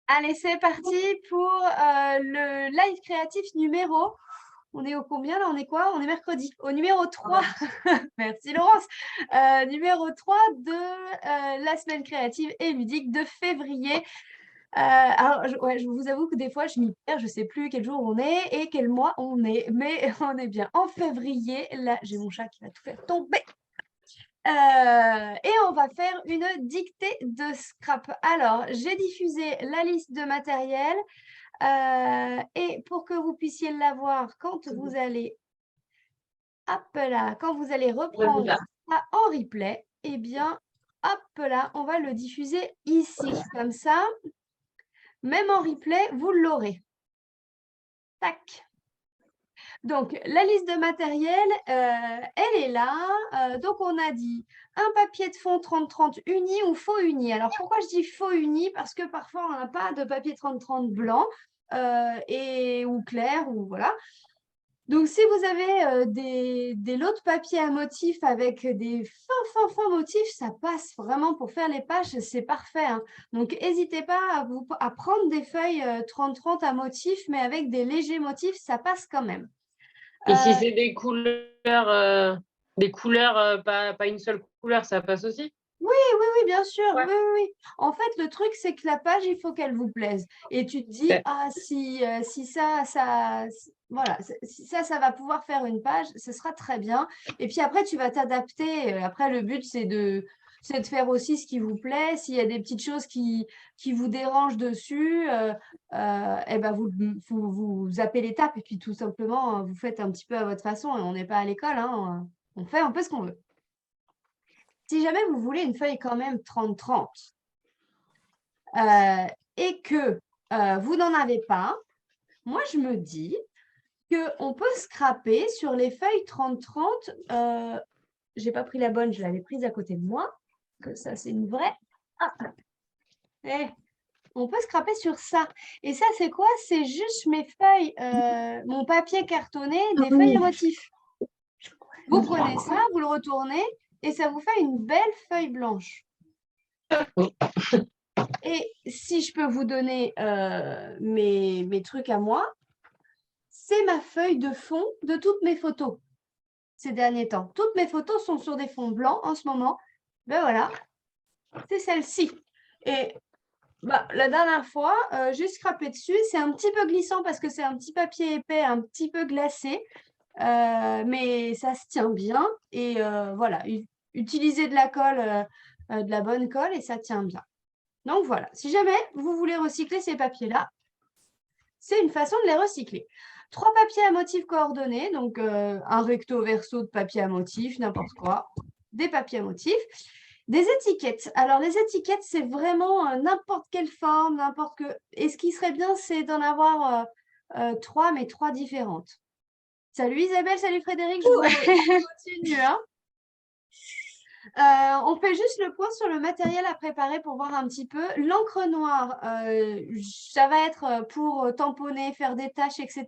Allez, c'est parti pour le live créatif numéro. On est au combien là? On est quoi? On est mercredi. Au numéro 3. Merci Laurence. Numéro 3 de la semaine créative et ludique de février. Alors, je vous avoue que des fois, je m'y perds. Je ne sais plus quel jour on est et quel mois on est. Mais on est bien en février. Là, j'ai mon chat qui va tout faire tomber. Et on va faire une dictée de scrap. Alors, j'ai diffusé la liste de matériel et pour que vous puissiez l'avoir quand vous allez, hop là, quand vous allez reprendre ça en replay, eh bien, hop là, on va le diffuser ici. Comme ça, même en replay, vous l'aurez. Tac. Donc, la liste de matériel, elle est là. Donc, on a dit un papier de fond 30-30 uni ou faux uni. Alors, pourquoi je dis faux uni? Parce que parfois, on n'a pas de papier 30-30 blanc ou clair, ou voilà. Donc, si vous avez des lots de papier à motifs avec des fins motifs, ça passe vraiment pour faire les pages, c'est parfait, hein. Donc, n'hésitez pas à prendre des feuilles 30-30 à motifs, mais avec des légers motifs, ça passe quand même. Et si c'est des couleurs, pas une seule couleur, ça passe aussi? Oui, bien sûr. Ouais. Oui. En fait, le truc, c'est que la page, il faut qu'elle vous plaise. Et tu te dis, Ouais. ah, si voilà, si ça va pouvoir faire une page, ce sera très bien. Et puis après, tu vas t'adapter. Après, le but, c'est de faire aussi ce qui vous plaît. S'il y a des petites choses qui vous dérangent dessus, eh ben vous zappez l'étape et puis tout simplement, vous faites un petit peu à votre façon. Et on n'est pas à l'école, hein. On fait un peu ce qu'on veut. Si jamais vous voulez une feuille quand même 30-30 et que vous n'en avez pas, moi je me dis qu'on peut scraper sur les feuilles 30-30. J'ai pas pris la bonne, je l'avais prise à côté de moi. Que ça, c'est une vraie. Ah. On peut scraper sur ça. Et ça, c'est quoi? C'est juste mes feuilles, mon papier cartonné, des feuilles à motifs. Vous prenez ça, vous le retournez et ça vous fait une belle feuille blanche. Et si je peux vous donner mes trucs à moi, c'est ma feuille de fond de toutes mes photos ces derniers temps. Toutes mes photos sont sur des fonds blancs en ce moment. Ben voilà, c'est celle-ci. Et la dernière fois, j'ai scrapé dessus. C'est un petit peu glissant parce que c'est un petit papier épais, un petit peu glacé. Mais ça se tient bien. Et voilà, utilisez de la colle, de la bonne colle et ça tient bien. Donc voilà, si jamais vous voulez recycler ces papiers-là, c'est une façon de les recycler. 3 papiers à motifs coordonnés, donc un recto verso de papier à motifs, n'importe quoi, des papiers à motifs. Des étiquettes. Alors, les étiquettes, c'est vraiment n'importe quelle forme, n'importe que... Et ce qui serait bien, c'est d'en avoir 3, mais 3 différentes. Salut Isabelle, salut Frédéric, je vous continue, hein. On fait juste le point sur le matériel à préparer pour voir un petit peu. L'encre noire, ça va être pour tamponner, faire des taches, etc.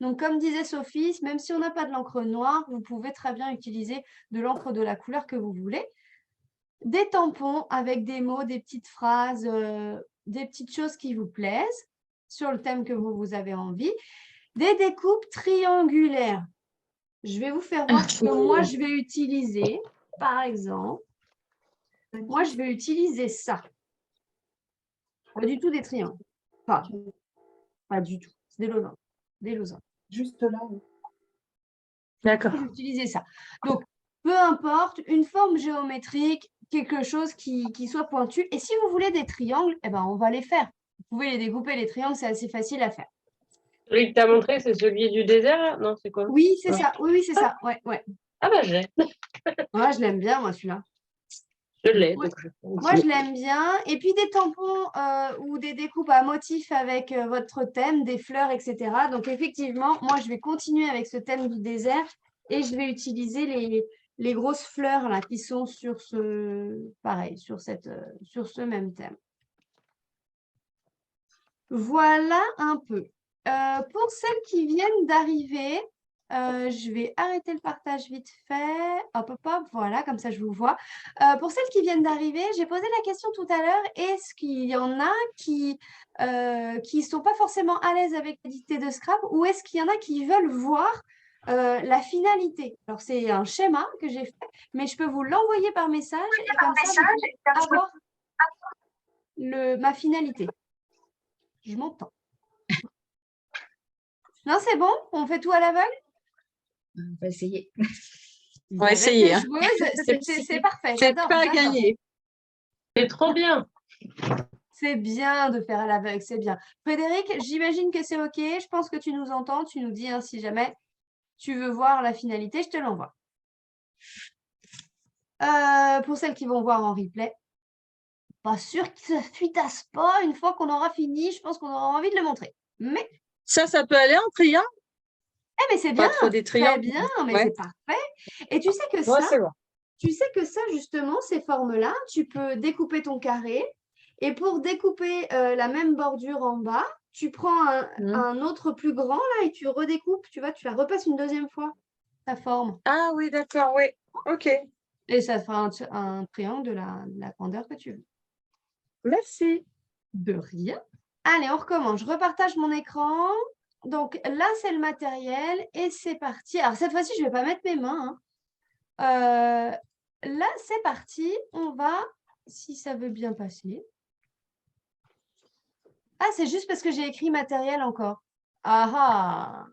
Donc, comme disait Sophie, même si on n'a pas de l'encre noire, vous pouvez très bien utiliser de l'encre de la couleur que vous voulez. Des tampons avec des mots, des petites phrases, des petites choses qui vous plaisent sur le thème que vous avez envie. Des découpes triangulaires. Je vais vous faire voir ce que moi, je vais utiliser. Par exemple, moi, je vais utiliser ça. Pas du tout des triangles. Pas du tout. C'est des losanges. Des losanges. Juste là. D'accord. Je vais utiliser ça. Donc, peu importe, une forme géométrique, quelque chose qui soit pointu. Et si vous voulez des triangles, eh ben, on va les faire. Vous pouvez les découper, les triangles, c'est assez facile à faire. Celui que tu as montré, c'est celui du désert? Non, c'est quoi? Oui, c'est ça. Oui, c'est ça. Ouais. Ah bah j'ai. Moi, je l'aime bien, moi, celui-là. Je l'ai. Ouais. Moi, je l'aime bien. Et puis, des tampons ou des découpes à motifs avec votre thème, des fleurs, etc. Donc, effectivement, moi, je vais continuer avec ce thème du désert et je vais utiliser les grosses fleurs là, qui sont sur sur ce même thème. Voilà un peu. Pour celles qui viennent d'arriver, Je vais arrêter le partage vite fait. Hop, hop, hop, voilà, comme ça je vous vois. Pour celles qui viennent d'arriver, j'ai posé la question tout à l'heure, est-ce qu'il y en a qui sont pas forcément à l'aise avec l'édité de Scrap ou est-ce qu'il y en a qui veulent voir la finalité? Alors, c'est un schéma que j'ai fait, mais je peux vous l'envoyer par message et comme ça, vous pouvez avoir ma finalité. Je m'entends. Non, c'est bon? On fait tout à l'aveugle? On va essayer. On va essayer. Hein. C'est parfait. C'est pas à gagner. C'est trop bien. C'est bien de faire à l'aveugle, c'est bien. Frédéric, j'imagine que c'est OK. Je pense que tu nous entends. Tu nous dis hein, si jamais tu veux voir la finalité, je te l'envoie. Pour celles qui vont voir en replay, pas sûr que ça fuitasse pas. Une fois qu'on aura fini, je pense qu'on aura envie de le montrer. Mais ça peut aller en triangle? mais c'est bien, trop des triangles. très bien, mais Ouais. c'est parfait. Et tu sais que Ouais, ça, c'est bon. tu sais que ça, justement, ces formes-là, tu peux découper ton carré. Et pour découper la même bordure en bas, tu prends un autre plus grand là et tu redécoupes, tu vois, tu la repasses une deuxième fois, ta forme. Ah oui, d'accord, oui. OK. Et ça te fera un triangle de la grandeur que tu veux. Merci. De rien. Allez, on recommence. Je repartage mon écran. Donc là, c'est le matériel et c'est parti. Alors cette fois-ci, je ne vais pas mettre mes mains. Hein. Là, c'est parti. On va, si ça veut bien passer. Ah, c'est juste parce que j'ai écrit matériel encore. Ah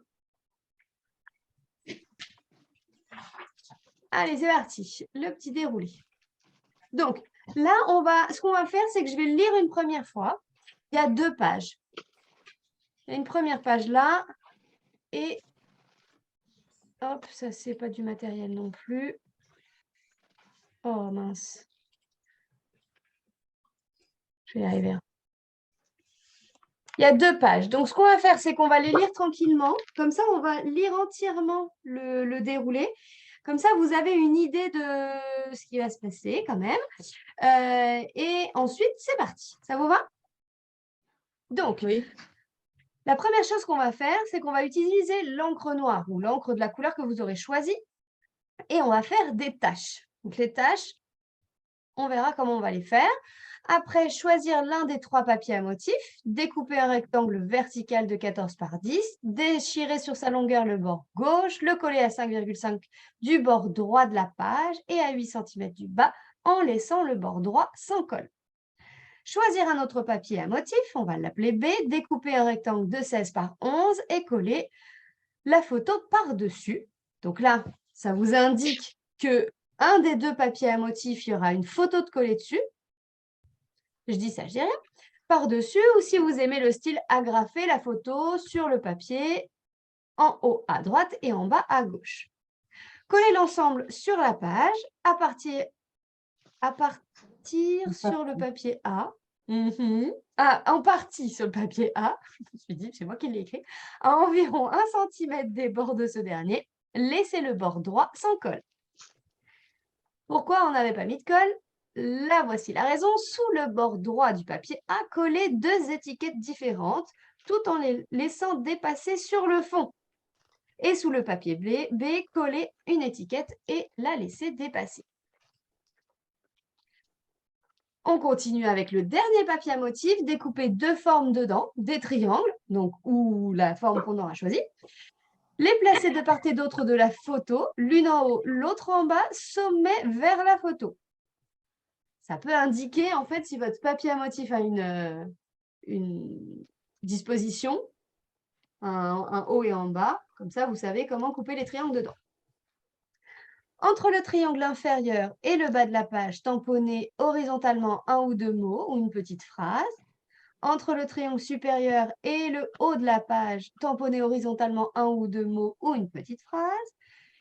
ah. Allez, c'est parti. Le petit déroulé. Donc, là, ce qu'on va faire, c'est que je vais le lire une première fois. Il y a 2 pages. Il y a une première page là. Et hop, ça, c'est pas du matériel non plus. Oh, mince. Je vais y arriver. Il y a 2 pages. Donc, ce qu'on va faire, c'est qu'on va les lire tranquillement. Comme ça, on va lire entièrement le déroulé. Comme ça, vous avez une idée de ce qui va se passer quand même. Et ensuite, c'est parti. Ça vous va? Donc, oui. La première chose qu'on va faire, c'est qu'on va utiliser l'encre noire ou l'encre de la couleur que vous aurez choisie. Et on va faire des taches. Donc, les taches, on verra comment on va les faire. Après, choisir l'un des 3 papiers à motif, découper un rectangle vertical de 14 par 10, déchirer sur sa longueur le bord gauche, le coller à 5,5 du bord droit de la page et à 8 cm du bas en laissant le bord droit sans colle. Choisir un autre papier à motif, on va l'appeler B, découper un rectangle de 16 par 11 et coller la photo par-dessus. Donc là, ça vous indique que un des 2 papiers à motif, il y aura une photo de coller dessus. Je dis ça, je dis rien. Par-dessus, ou si vous aimez le style, agrafer la photo sur le papier en haut à droite et en bas à gauche. Coller l'ensemble sur la page à partir sur le papier A. En partie sur le papier A, je me suis dit, c'est moi qui l'ai écrit, à environ 1 cm des bords de ce dernier. Laissez le bord droit sans colle. Pourquoi on n'avait pas mis de colle? Là, voici la raison. Sous le bord droit du papier A, coller 2 étiquettes différentes tout en les laissant dépasser sur le fond. Et sous le papier B, coller une étiquette et la laisser dépasser. On continue avec le dernier papier à motif, découper 2 formes dedans, des triangles, donc ou la forme qu'on aura choisie. Les placer de part et d'autre de la photo, l'une en haut, l'autre en bas, sommet vers la photo. Ça peut indiquer en fait si votre papier à motif a une disposition, un haut et un bas. Comme ça, vous savez comment couper les triangles dedans. Entre le triangle inférieur et le bas de la page, tamponnez horizontalement 1 ou 2 mots ou une petite phrase. Entre le triangle supérieur et le haut de la page, tamponnez horizontalement 1 ou 2 mots ou une petite phrase.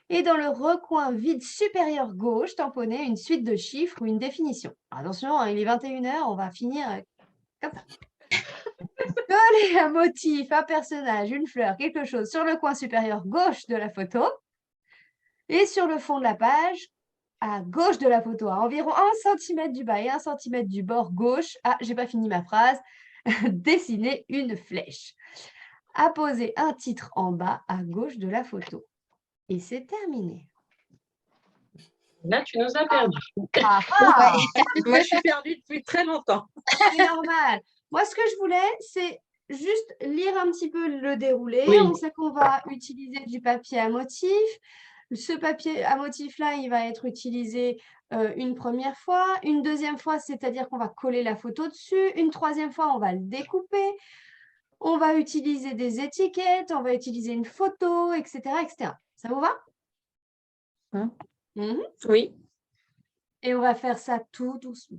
Et dans le recoin vide supérieur gauche, tamponnez une suite de chiffres ou une définition. Attention, hein, il est 21 h, on va finir comme ça. Coller un motif, un personnage, une fleur, quelque chose sur le coin supérieur gauche de la photo. Et sur le fond de la page, à gauche de la photo, à environ 1 cm du bas et 1 cm du bord gauche, j'ai pas fini ma phrase, dessiner une flèche. Apposer un titre en bas à gauche de la photo. Et c'est terminé. Là, tu nous as perdus. Ah, ah, Moi, je suis perdue depuis très longtemps. c'est normal. Moi, ce que je voulais, c'est juste lire un petit peu le déroulé. Oui. On sait qu'on va utiliser du papier à motif. Ce papier à motif-là, il va être utilisé une première fois, une deuxième fois, c'est-à-dire qu'on va coller la photo dessus. Une troisième fois, on va le découper. On va utiliser des étiquettes, on va utiliser une photo, etc., etc. Ça vous va? Hein? Mhm. Oui. Et on va faire ça tout doucement,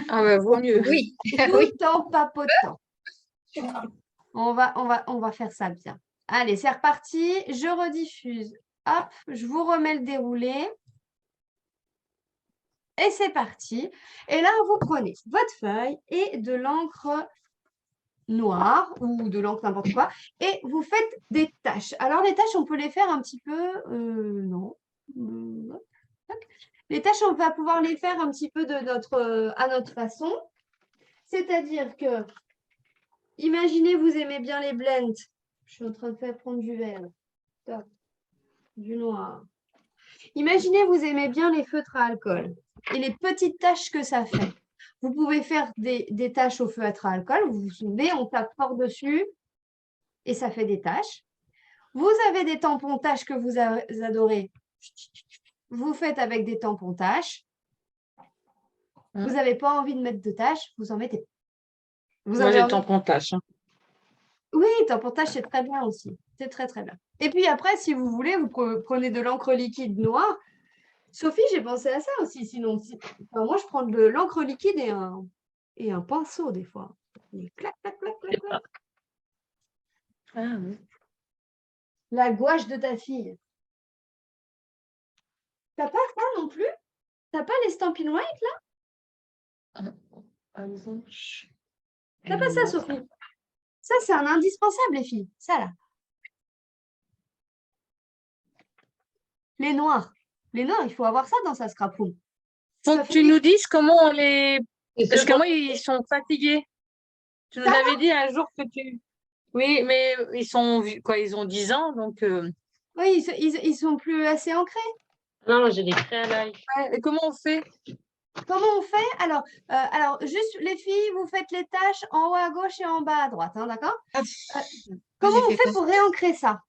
Ah bah, vaut mieux. Oui, oui. tout en papotant. On va faire ça bien. Allez, c'est reparti. Je rediffuse. Hop, je vous remets le déroulé. Et c'est parti. Et là, vous prenez votre feuille et de l'encre noire ou de l'encre n'importe quoi et vous faites des taches. Alors, les taches, on peut les faire un petit peu… non. Hop, tac. Les taches, on va pouvoir les faire un petit peu de à notre façon. C'est-à-dire que, imaginez, vous aimez bien les blends. Je suis en train de faire prendre du vert. Top. Du noir. Imaginez, vous aimez bien les feutres à alcool et les petites taches que ça fait. Vous pouvez faire des taches au feutre à alcool. Vous vous souvenez, on tape fort dessus et ça fait des taches. Vous avez des tampons taches que vous adorez. Vous faites avec des tampons taches. Vous n'avez pas envie de mettre de taches, vous en mettez. Vous Moi, avez j'ai le envie- tampon tâche. Oui, tampon tache, c'est très bien aussi. C'est très, très bien. Et puis après, si vous voulez, vous prenez de l'encre liquide noire. Sophie, j'ai pensé à ça aussi. Sinon, enfin, moi, je prends de l'encre liquide et un pinceau des fois. Et clac, clac, clac, clac, clac. Ah, oui. La gouache de ta fille. T'as pas ça non plus? T'as pas les Stampin' White là? T'as pas ça, Sophie? Ça, c'est un indispensable, les filles. Ça, là. Les noirs. Les noirs, il faut avoir ça dans sa scrapbook. Faut Ça que fait tu des- nous dises comment on les… Et Parce ce que qu'on- moi, ils sont fatigués. Tu nous avais dit un jour que tu… Oui, mais ils sont… Quoi, ils ont 10 ans, donc… Oui, ils sont plus assez ancrés. Non, j'ai des craies à l'ail. ouais, et comment on fait? Comment on fait? Alors, juste les filles, vous faites les tâches en haut à gauche et en bas à droite, hein, d'accord? Comment on fait pour réancrer ça?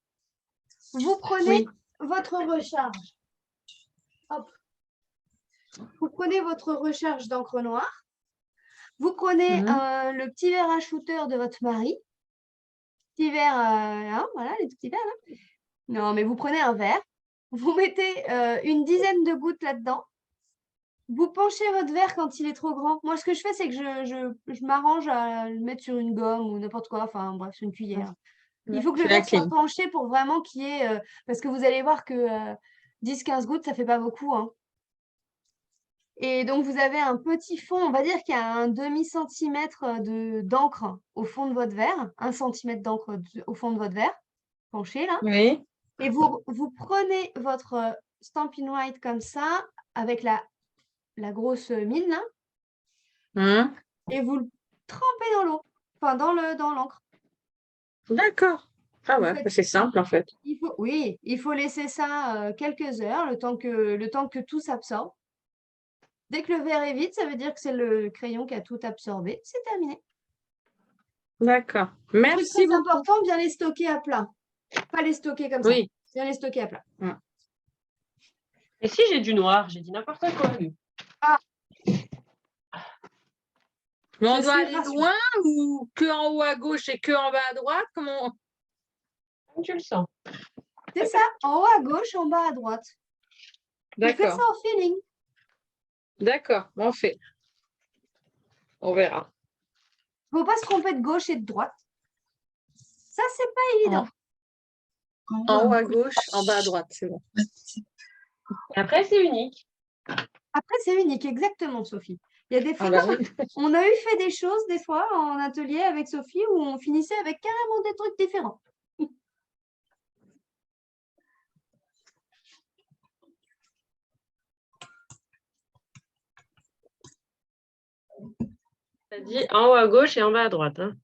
Vous prenez Oui. votre recharge. Hop. Vous prenez votre recharge d'encre noire. Vous prenez le petit verre à shooter de votre mari. Petit verre, hein, voilà, les petits verres là. Non, mais vous prenez un verre. Vous mettez une dizaine de gouttes là-dedans. Vous penchez votre verre quand il est trop grand. Moi, ce que je fais, c'est que je m'arrange à le mettre sur une gomme ou n'importe quoi. Enfin, bref, sur une cuillère. Il faut que le Tu verre soit l'inclines. penché pour vraiment qu'il y ait… parce que vous allez voir que 10-15 gouttes, ça fait pas beaucoup, hein. Et donc, vous avez un petit fond, on va dire qu'il y a un demi-centimètre d'encre au fond de votre verre, 1 centimètre d'encre au fond de votre verre, penché là. Oui. Et vous prenez votre Stampin' White comme ça, avec la grosse mine là, et vous le trempez dans l'eau, enfin dans l'encre. D'accord. Ah Vous ouais, faites- bah, c'est simple en fait. Oui, il faut laisser ça quelques heures, le temps que tout s'absorbe. Dès que le verre est vide, ça veut dire que c'est le crayon qui a tout absorbé. C'est terminé. D'accord. Truc Merci très beaucoup. important, bien les stocker à plat. Pas les stocker comme ça. Oui. Bien les stocker à plat. Et si j'ai du noir, j'ai dit n'importe quoi. Mais on Je doit suis aller rassurée. loin ou que en haut à gauche et que en bas à droite? Comment… Comme tu le sens. C'est ça, en haut à gauche, en bas à droite. Vous faites ça D'accord. en feeling. D'accord. On fait. On verra. Il ne faut pas se tromper de gauche et de droite. Ça, c'est pas évident. En haut à gauche, en bas à droite, c'est bon. Et après, c'est unique. Après, c'est unique, exactement, Sophie. Il y a des fois, Ah bah oui. on a eu fait des choses, des fois, en atelier avec Sophie, où on finissait avec carrément des trucs différents. T'as dit en haut à gauche et en bas à droite. Hein.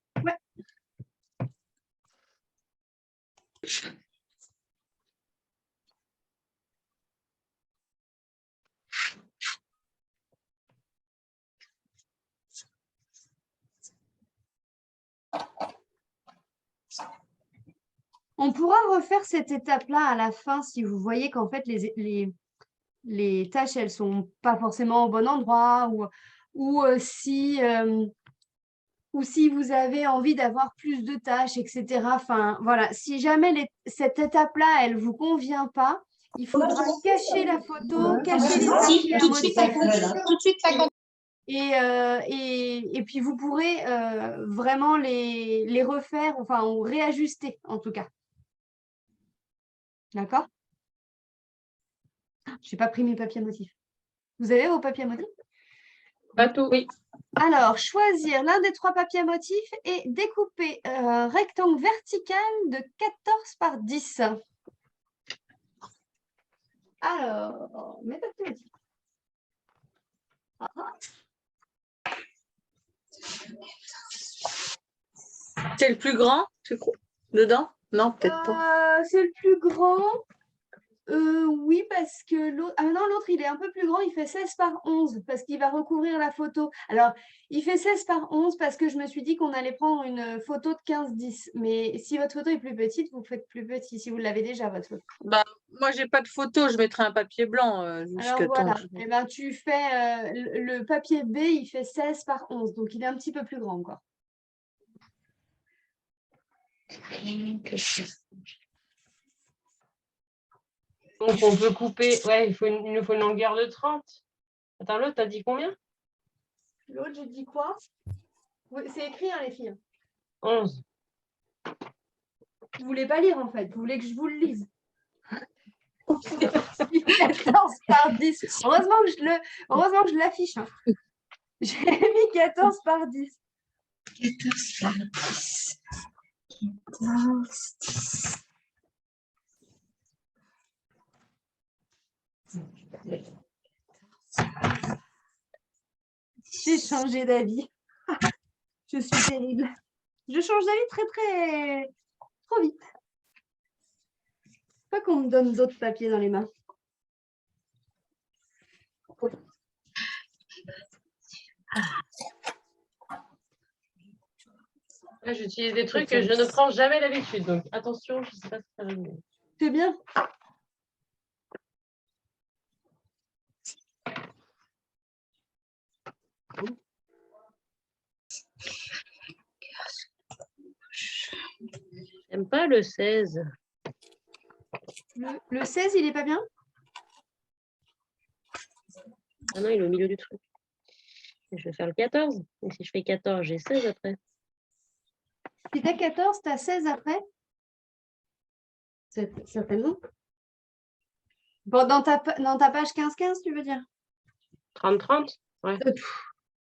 On pourra refaire cette étape-là à la fin si vous voyez qu'en fait, les tâches, elles sont pas forcément au bon endroit ou si vous avez envie d'avoir plus de tâches, etc. Enfin, voilà, si jamais cette étape-là, elle vous convient pas, il faudra cacher la photo, cacher les papiers à motifs. Tout de suite, ça compte. Et puis, vous pourrez vraiment les refaire, enfin, ou réajuster, en tout cas. D'accord? Je n'ai pas pris mes papiers à motifs. Vous avez vos papiers à motifs? Pas tout, oui. Alors, choisir l'un des 3 papiers à motifs et découper un rectangle vertical de 14 par 10. Alors, mes papiers à motifs. C'est le plus grand, tu crois, dedans? Non, peut-être pas. C'est le plus grand. Oui, parce que l'autre... Ah non, l'autre, il est un peu plus grand. Il fait 16 par 11 parce qu'il va recouvrir la photo. Alors, il fait 16 par 11 parce que je me suis dit qu'on allait prendre une photo de 15-10. Mais si votre photo est plus petite, vous faites plus petit. Si vous l'avez déjà, votre photo. Bah, moi, j'ai pas de photo. Je mettrai un papier blanc jusqu'à Alors, voilà. temps. Eh ben, tu fais... le papier B, il fait 16 par 11. Donc, il est un petit peu plus grand encore. Donc, on peut couper. Ouais, il nous faut une longueur de 30. Attends, l'autre, t'as dit combien? L'autre, j'ai dit quoi? C'est écrit, hein, les filles. 11. Vous voulez pas lire, en fait. Vous voulez que je vous le lise. 14 par 10. Heureusement que je l'affiche. Hein. J'ai mis 14 par 10. 14 par 10. 14, 10. J'ai changé d'avis. Je suis terrible. Je change d'avis trop vite. Pas qu'on me donne d'autres papiers dans les mains. Là, j'utilise des trucs que je ne prends jamais d'habitude. Donc, attention, je ne sais pas si ça va mieux. C'est bien. J'aime pas le 16. Le 16, il est pas bien? Ah non, il est au milieu du truc. Je vais faire le 14. Et si je fais 14, j'ai 16 après. Si tu as 14, tu as 16 après? Certainement. Bon, dans ta page 15-15, tu veux dire? 30-30? Ouais.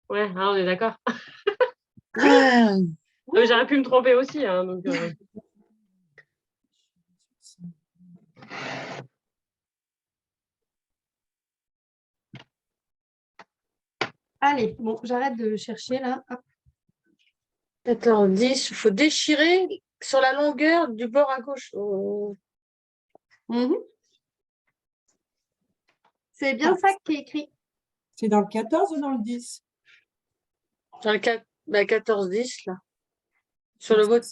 Ouais, on est d'accord. Ah, J'aurais pu me tromper aussi. Hein, donc, Allez, bon, j'arrête de chercher là. Hop. 14, 10. Il faut déchirer sur la longueur du bord à gauche. Oh. Mhm. C'est bien ça qui est écrit. C'est dans le 14 ou dans le 10? Dans le 14, 10, là. Sur le bout.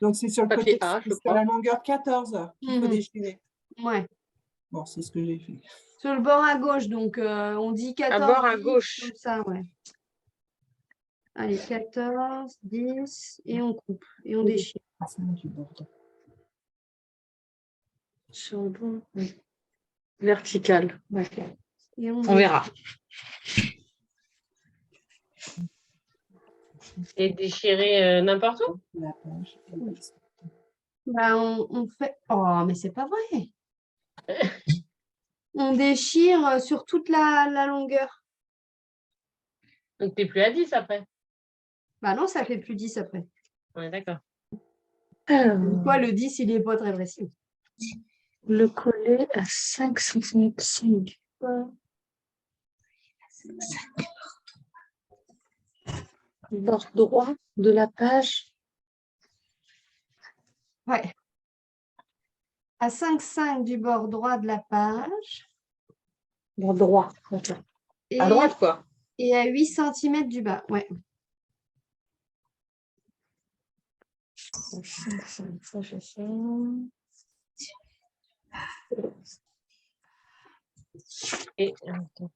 Donc, c'est sur le Papier côté, A, je c'est crois. la longueur 14 qu'il faut Mhm. déchirer. Ouais. Bon, c'est ce que j'ai fait. Sur le bord à gauche, donc on dit 14. bord à 10, gauche. Comme ça, ouais. Allez, 14, 10, et on coupe, et on déchire. Ah, c'est bon, du bord. Sur le bord. Vertical. Et on On verra. et déchirer n'importe où. La page. Bah, on fait... Oh, mais c'est pas vrai. On déchire sur toute la longueur. Donc, tu n'es plus à 10 après. Bah non, ça fait plus 10 après. On est d'accord. Quoi, le 10, il n'est pas très précis. Le coller à 5 cm. Bord droit de la page. Ouais. À 5,5 du bord droit de la page. Bord droit. Et, À droite, quoi. et à 8 cm du bas. Ouais. Ça, je sais. Et attends.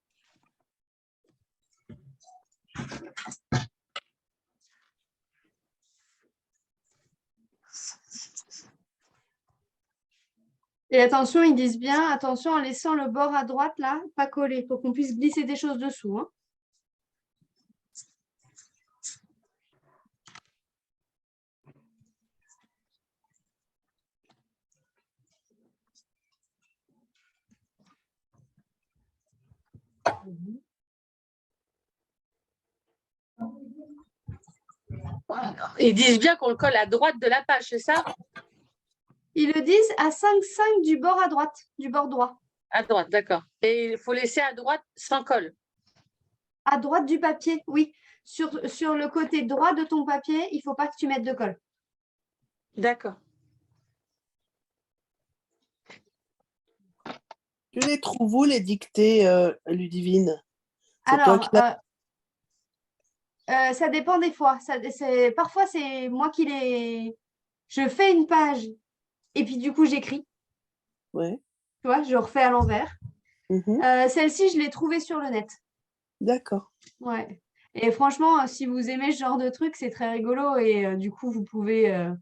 Et attention, ils disent bien, attention en laissant le bord à droite là, pas collé, pour qu'on puisse glisser des choses dessous, hein. Ils disent bien qu'on le colle à droite de la page, c'est ça? Ils le disent à 5,5 du bord à droite, du bord droit. À droite, d'accord. Et il faut laisser à droite sans colle. À droite du papier, oui. Sur le côté droit de ton papier, il ne faut pas que tu mettes de colle. D'accord. Tu les trouves où, les dictées, Ludivine? C'est toi Alors, qui l'as- ça dépend des fois. Parfois, c'est moi qui les... Je fais une page et puis du coup, j'écris. Ouais. Tu vois, je refais à l'envers. Mhm. Celle-ci, je l'ai trouvée sur le net. D'accord. Ouais. Et franchement, si vous aimez ce genre de truc, c'est très rigolo. Et du coup, vous pouvez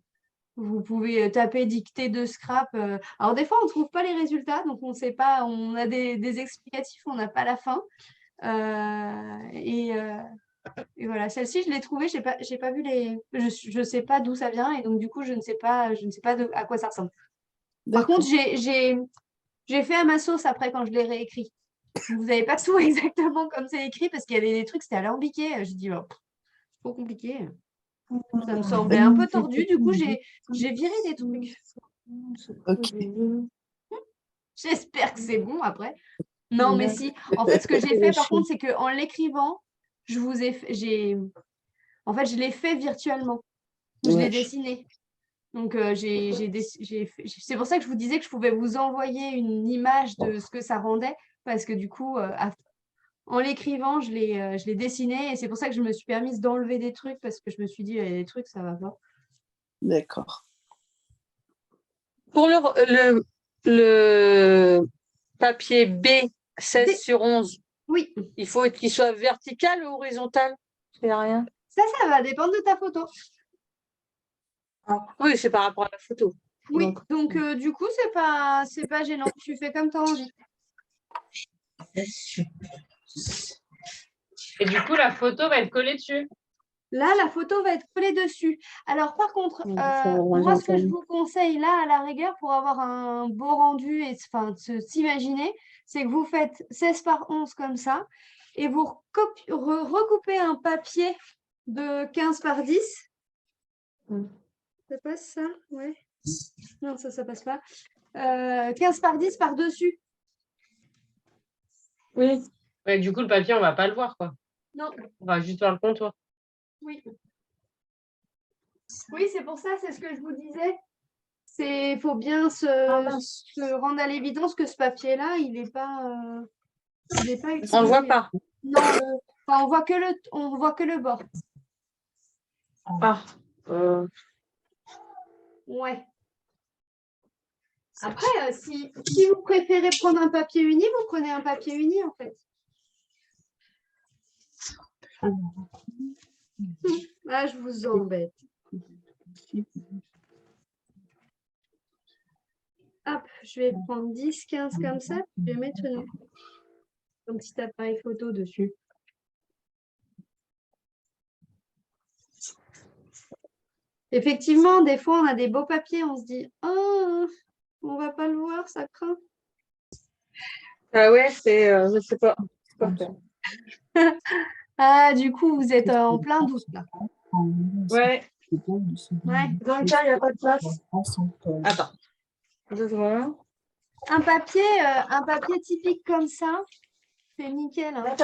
taper dictée de scrap. Alors, des fois, on ne trouve pas les résultats. Donc, on ne sait pas. On a des explicatifs, on n'a pas la fin. Et voilà, celle-ci, je l'ai trouvée. J'ai pas vu les. Je ne sais pas d'où ça vient. Et donc, du coup, je ne sais pas à quoi ça ressemble. Par D'accord. contre, j'ai fait à ma sauce après quand je l'ai réécrit. Vous n'avez pas tout exactement comme c'est écrit parce qu'il y avait des trucs, c'était alambiqué. J'ai dit, oh, trop compliqué. Ça me semblait un peu tordu. Du coup, j'ai viré des trucs. Ok. J'espère que c'est bon après. Non, mais si. En fait, ce que j'ai fait, par contre, c'est qu'en l'écrivant, je l'ai fait virtuellement. Je l'ai Ouais. dessiné. Donc, c'est pour ça que je vous disais que je pouvais vous envoyer une image de ce que ça rendait. Parce que du coup, en l'écrivant, je l'ai dessiné. Et c'est pour ça que je me suis permise d'enlever des trucs. Parce que je me suis dit, il y a des trucs, ça va pas. D'accord. Pour le papier B, 16 sur 11, Oui, il faut qu'il soit vertical ou horizontal? C'est rien. ça va dépendre de ta photo. Oui, c'est par rapport à la photo. Oui, donc du coup, c'est pas gênant. Tu fais comme tu as envie. Et du coup, la photo va être collée dessus. Là, la photo va être collée dessus. Alors, par contre, moi, ce que je vous conseille là, à la rigueur, pour avoir un beau rendu et s'imaginer, c'est que vous faites 16 par 11 comme ça et vous recoupez un papier de 15 par 10. Ça passe ça? Ouais. Non, ça passe pas. 15 par 10 par-dessus. Oui. Ouais, du coup, le papier, on va pas le voir, quoi. Non, On va juste voir le contour. oui. Oui, c'est pour ça, c'est ce que je vous disais. Il faut bien se rendre à l'évidence que ce papier-là, il n'est pas utilisé. On ne voit pas. Non, on voit que le bord. Ah. Ouais. Après, si vous préférez prendre un papier uni, vous prenez un papier uni, en fait. Là, je vous embête. Hop, je vais prendre 10, 15 comme ça. Je vais mettre un petit appareil photo dessus. Effectivement, des fois, on a des beaux papiers, on se dit « Oh, on va pas le voir, ça craint. » Ah ouais, je sais pas. Ah, du coup, vous êtes en plein doute, là. Ouais. Ouais. Dans le cas, il n'y a pas de place. Attends. 2 secondes. Un papier typique comme ça, c'est nickel, hein.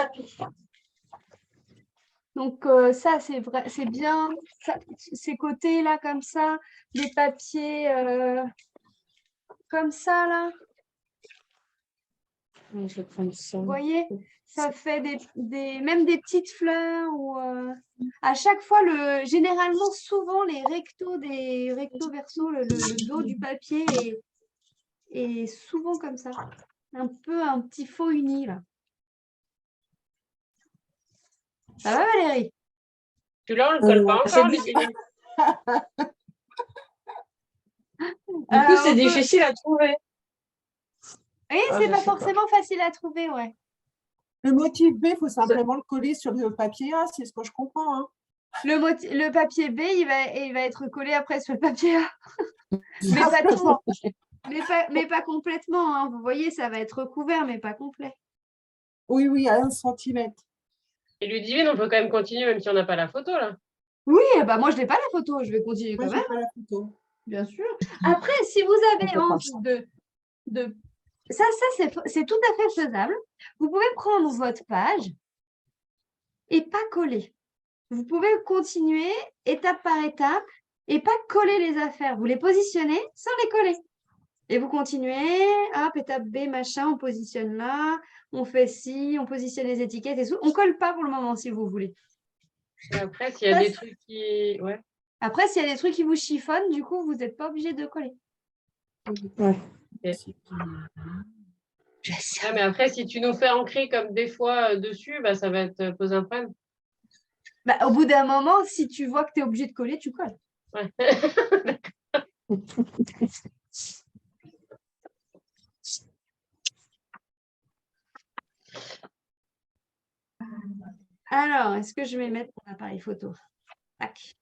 Donc, ça, c'est vrai, c'est bien. Ces côtés-là, comme ça, des papiers comme ça, là. Je vais prendre ça. Vous voyez, ça fait même des petites fleurs. Ou, à chaque fois, généralement, souvent, les recto verso, le dos du papier est souvent comme ça. Un peu un petit faux uni, là. Ça va, Valérie? Celui-là, on le colle pas c'est encore, dit. Ludivine. Du coup, c'est difficile à trouver. Oui, Ah, c'est je pas sais pas. forcément facile à trouver, ouais. Le motif B, il faut simplement le coller sur le papier A, c'est ce que je comprends. Hein. Le papier B, il va être collé après sur le papier A. Mais pas tout. Mais pas complètement. Hein. Vous voyez, ça va être recouvert, mais pas complet. Oui, oui, à 1 centimètre. Et Ludivine, on peut quand même continuer, même si on n'a pas la photo, là. Oui, bah moi, je n'ai pas la photo. Je vais continuer Moi, quand je même, n'ai pas la photo. bien sûr. Après, si vous avez peut envie de... Ça c'est tout à fait faisable. Vous pouvez prendre votre page et pas coller. Vous pouvez continuer étape par étape et pas coller les affaires. Vous les positionnez sans les coller. Et vous continuez, hop, étape B, machin, on positionne là, on fait ci, on positionne les étiquettes et tout. On colle pas pour le moment si vous voulez. Et après, s'il y a des trucs qui... Ouais. Après, s'il y a des trucs qui vous chiffonnent, du coup, vous n'êtes pas obligé de coller. Ah, mais après, si tu nous fais ancrer comme des fois dessus, bah, ça va te poser un problème. Bah, au bout d'un moment, si tu vois que tu es obligé de coller, tu colles. Ouais. Alors, est-ce que je vais mettre mon appareil photo? Tac.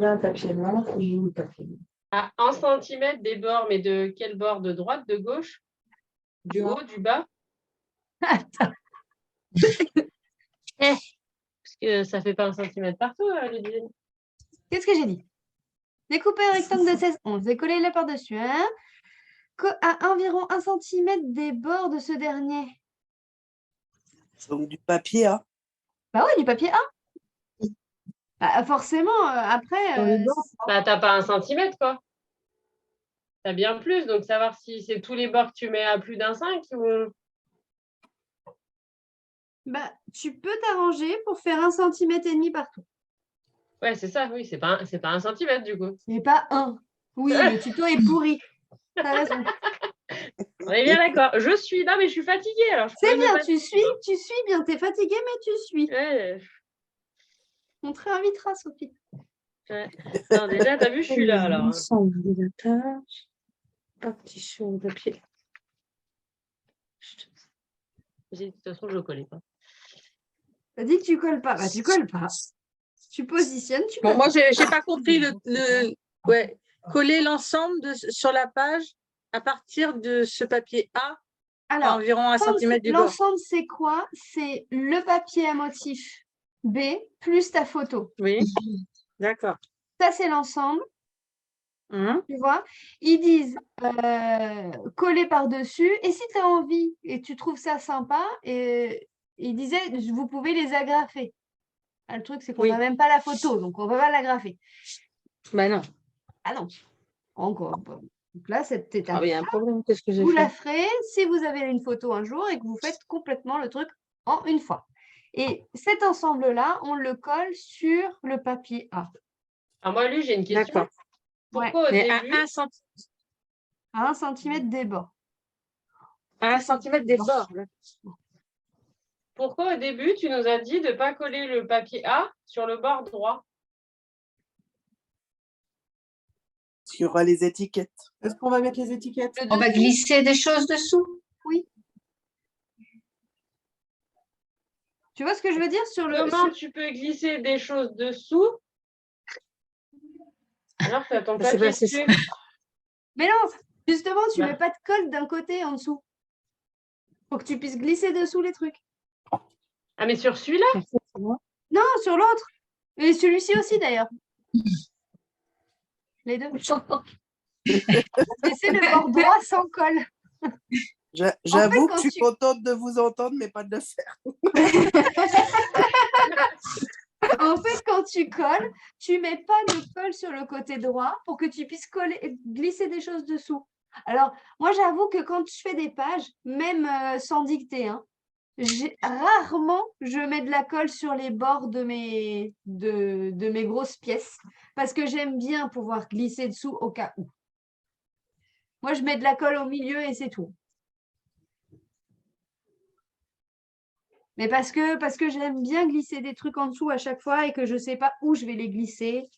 Un papier noir et un papier noir. À 1 centimètre des bords, mais de quel bord? De droite, de gauche? Du haut, du bas? Parce que ça fait pas 1 centimètre partout, Ludivine. Qu'est-ce que j'ai dit? Découper un rectangle de 16-11 et coller-le par-dessus. Hein, à environ 1 cm des bords de ce dernier. Donc du papier A. Bah oui, du papier A. Bah, forcément, après... Bah, t'as pas 1 centimètre, quoi. T'as bien plus, donc savoir si c'est tous les bords que tu mets à plus d'1,5 ou... bah, tu peux t'arranger pour faire 1,5 cm partout. Ouais, c'est ça, oui, c'est pas 1 centimètre, du coup. Mais pas un. Oui, le tuto est pourri. T'as raison. On est bien d'accord. Non, mais je suis fatiguée, alors. C'est bien, tu suis bien. T'es fatiguée, mais tu suis. Ouais. On te réinvitera, Sophie. Ouais. Non, déjà, t'as vu, je suis là, alors. Hein. Ensemble de la page. Parti sur le papier. De toute façon, je ne connais pas. T'as dit que tu colles pas. Bah, tu colles pas. Tu positionnes, tu Bon, colles. moi, j'ai pas compris ouais, coller l'ensemble sur la page à partir de ce papier A à Alors, environ 1 cm du bord. l'ensemble, c'est quoi? C'est le papier à motif B plus ta photo. Oui, d'accord. Ça, c'est l'ensemble. Hum. Tu vois, ils disent coller par-dessus. Et si tu as envie et tu trouves ça sympa, et ils disaient vous pouvez les agrafer. Ah, le truc, c'est qu'on Oui. n'a même pas la photo, donc on ne peut pas l'agrafer. Ben non. Ah non, encore. Donc là, cette étape, Ah, il y a un problème. Qu'est-ce que j'ai vous fait? la ferez si vous avez une photo un jour et que vous faites complètement le truc en une fois. Et cet ensemble-là, on le colle sur le papier A. Alors, moi, lui, j'ai une question. D'accord. Pourquoi au Mais début... À 1 cm des bords. à 1 cm des bords. là. Pourquoi au début, tu nous as dit de ne pas coller le papier A sur le bord droit? Il y aura les étiquettes. Est-ce qu'on va mettre les étiquettes? On va glisser des choses dessous. Tu vois ce que je veux dire sur le... Comment tu peux glisser des choses dessous alors que tu as ton Je sais papier pas, c'est dessus? Mais non, justement, tu ne Bah. mets pas de colle d'un côté et en dessous. Pour que tu puisses glisser dessous les trucs. Ah, mais sur celui-là? Non, sur l'autre. Et celui-ci aussi, d'ailleurs. Les deux. Laissez le bord droit sans colle. J'avoue quand que je suis tu- contente de vous entendre, mais pas de le faire. En fait, quand tu colles, tu mets pas de colle sur le côté droit pour que tu puisses glisser des choses dessous. Alors, moi, j'avoue que quand je fais des pages, même sans dicter, hein, rarement je mets de la colle sur les bords de mes grosses pièces parce que j'aime bien pouvoir glisser dessous au cas où. Moi, je mets de la colle au milieu et c'est tout. Mais parce que j'aime bien glisser des trucs en dessous à chaque fois et que je ne sais pas où je vais les glisser.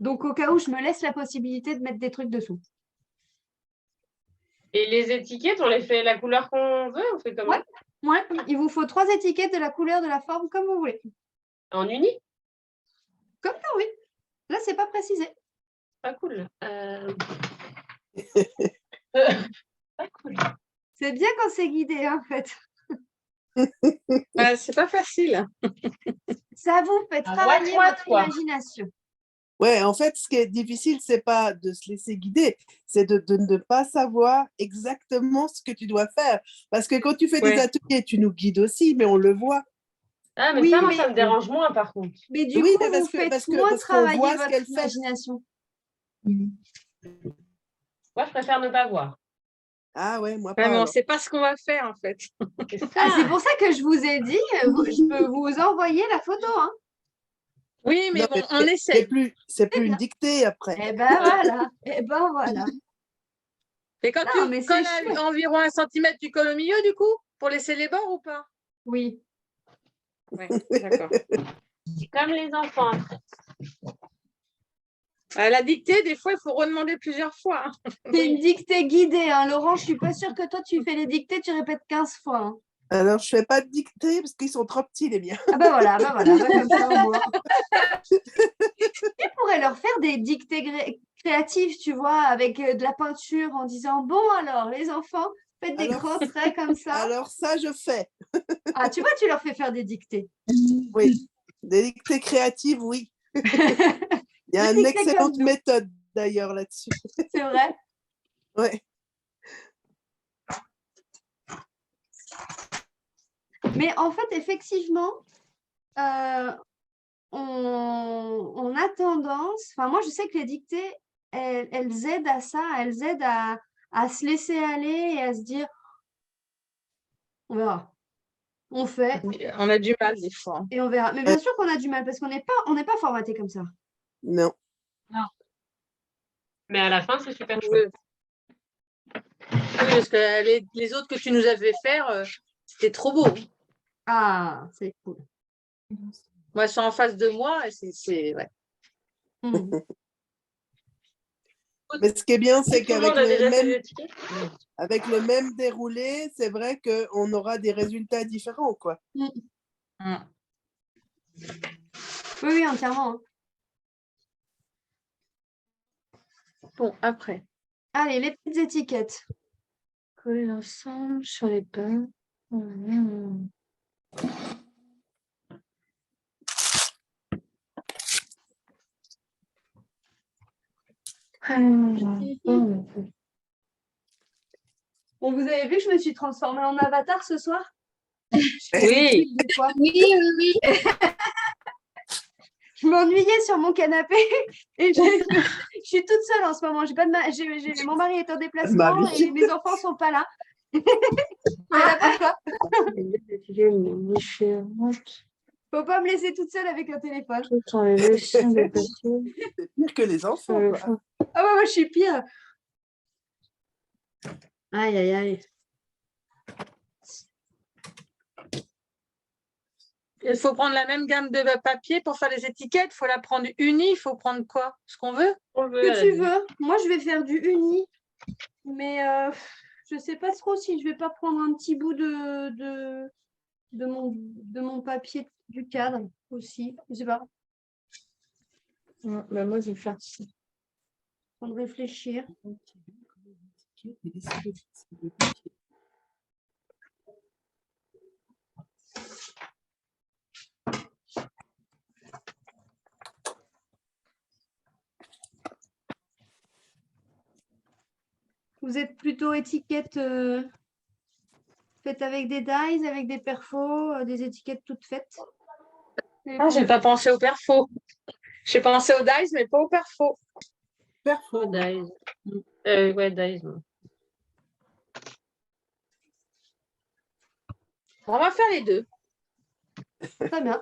Donc, au cas où, je me laisse la possibilité de mettre des trucs dessous. Et les étiquettes, on les fait la couleur qu'on veut, on fait comment? Ouais, il vous faut 3 étiquettes de la couleur, de la forme, comme vous voulez. En uni? Comme ça, oui. Là, c'est pas précisé. Pas cool. Pas cool. C'est bien quand c'est guidé, hein, en fait. C'est pas facile. Ça vous fait Un travailler what, votre quoi. imagination. Ouais, en fait, ce qui est difficile, c'est pas de se laisser guider, c'est de ne pas savoir exactement ce que tu dois faire. Parce que quand tu fais des Ouais. ateliers, tu nous guides aussi, mais on le voit. Ah, mais Oui, ça, moi, mais- ça me dérange moins, par contre. Mais du Oui, coup, mais vous faites parce moins qu'on travailler voit ce votre qu'elle fait. imagination. Moi, je préfère ne pas voir. Ah ouais, moi Ouais, pas. mais on ne alors. sait pas ce qu'on va faire, en fait. C'est ça. Ah, c'est pour ça que je vous ai dit, je peux vous envoyer la photo. Hein. Oui, mais Non, bon, on c'est essaye. c'est plus bien. une dictée après. Eh ben voilà. Eh ben voilà. Et quand Non, mais tu c'est colles chouette. environ 1 centimètre, tu colles au milieu, du coup, pour laisser les bords ou pas? Oui. Oui, d'accord. C'est comme les enfants. À la dictée, des fois, il faut redemander plusieurs fois. Hein. C'est une dictée guidée, hein, Laurent. Je suis pas sûre que toi, tu fais les dictées, tu répètes 15 fois. Hein. Alors, je fais pas de dictée parce qu'ils sont trop petits, les miens. Ah bah voilà, comme ça au moins. Tu pourrais leur faire des dictées créatives, tu vois, avec de la peinture en disant, bon alors, les enfants, faites des Alors, grands traits comme ça. Alors, ça, je fais. Ah, tu vois, tu leur fais faire des dictées. Oui. Des dictées créatives, oui. Il y a Des une dictées comme excellente nous. méthode d'ailleurs là-dessus. C'est vrai. Ouais. Mais en fait, effectivement, on a tendance, enfin moi je sais que les dictées, elles aident à ça, elles aident à se laisser aller et à se dire, on verra, on fait On a du mal, des fois. et on verra. Mais bien sûr qu'on a du mal parce qu'on n'est pas formaté comme ça. Non. Mais à la fin, c'est super chouette. Oui, parce que les autres que tu nous avais faire, c'était trop beau. Ah, c'est cool. Moi, elles sont en face de moi et c'est ouais. Mhm. Mais ce qui est bien, c'est Tout le qu'avec monde a déjà fait le, des même, étiquettes? avec le même déroulé, c'est vrai qu'on aura des résultats différents, quoi. Mm. Mm. Oui, entièrement. Hein. Bon, après. Allez, les petites étiquettes. Coller l'ensemble sur les pages. Bon, vous avez vu que je me suis transformée en avatar ce soir? Oui. Des fois. Oui, oui, oui. Je m'ennuyais sur mon canapé et je suis toute seule en ce moment. J'ai pas de mon mari est en déplacement Mari. et mes enfants sont pas là. C'est là pour ça. Faut pas me laisser toute seule avec un téléphone. Tout en les laissant de papier. C'est pire que les enfants, quoi. Ah ouais, moi je suis pire. Aïe, aïe, aïe. Il faut prendre la même gamme de papier pour faire les étiquettes. Il faut la prendre unie. Il faut prendre quoi? Ce qu'on veut? On veut, Que elle a tu dit. veux. Moi je vais faire du uni. Mais je sais pas trop si je vais pas prendre un petit bout de mon papier du cadre aussi. Je sais pas. Ben moi, je vais faire ça. En train de réfléchir. Vous êtes plutôt étiquette faite avec des dies, avec des perfos, des étiquettes toutes faites? Ah, j'ai pas pensé au perfo. J'ai pensé au dice, mais pas au perfo. Perfo. Dies. Ouais, Dies. Non. On va faire les deux. Très bien.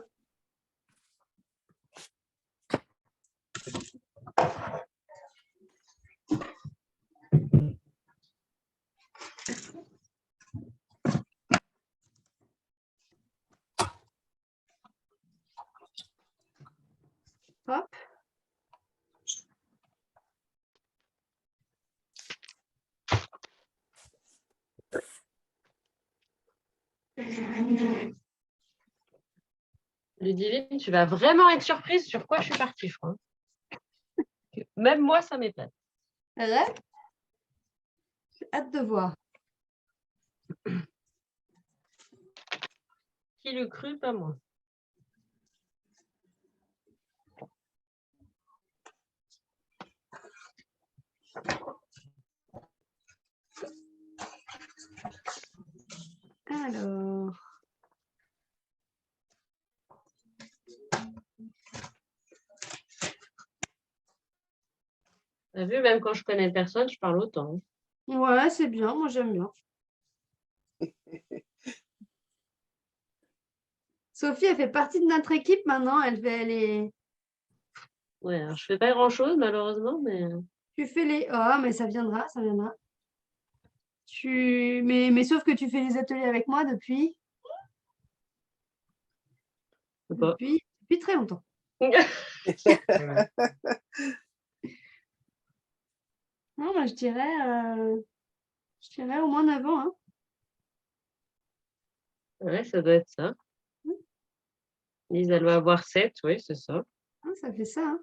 Hop. Ludiline, tu vas vraiment être surprise sur quoi je suis partie, je crois. Même moi, ça m'épate. Ouais. J'ai hâte de voir. Qui le crut, pas moi. Alors. T'as vu, même quand je connais personne, je parle autant. Ouais, c'est bien. Moi, j'aime bien. Sophie, elle fait partie de notre équipe maintenant. Elle est... Ouais, alors, je fais pas grand-chose, malheureusement, mais Tu fais les... Oh, mais ça viendra, ça viendra. Mais sauf que tu fais les ateliers avec moi depuis... je sais pas. Depuis très longtemps. Non, moi, je dirais au moins 9 ans. Hein. Ouais, ça doit être ça. Lise, elle va avoir 7, oui, c'est ça. Ah, ça fait ça. Hein.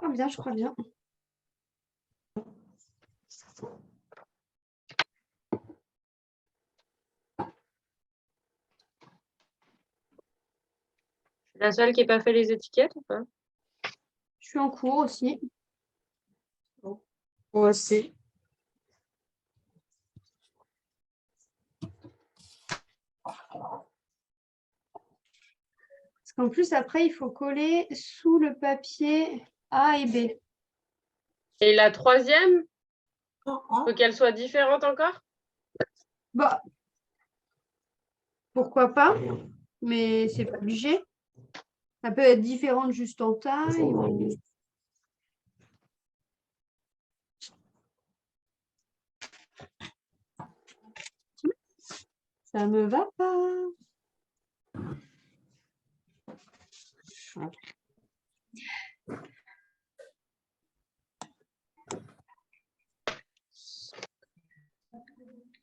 Ah, bien, je crois bien. C'est la seule qui n'a pas fait les étiquettes ou pas? Je suis en cours aussi. Moi aussi. Parce qu'en plus, après, il faut coller sous le papier A et B. Et la troisième, Oh, faut qu'elle soit différente encore? Bah, pourquoi pas, mais c'est pas obligé. Ça peut être différente juste en taille. Ça me va pas.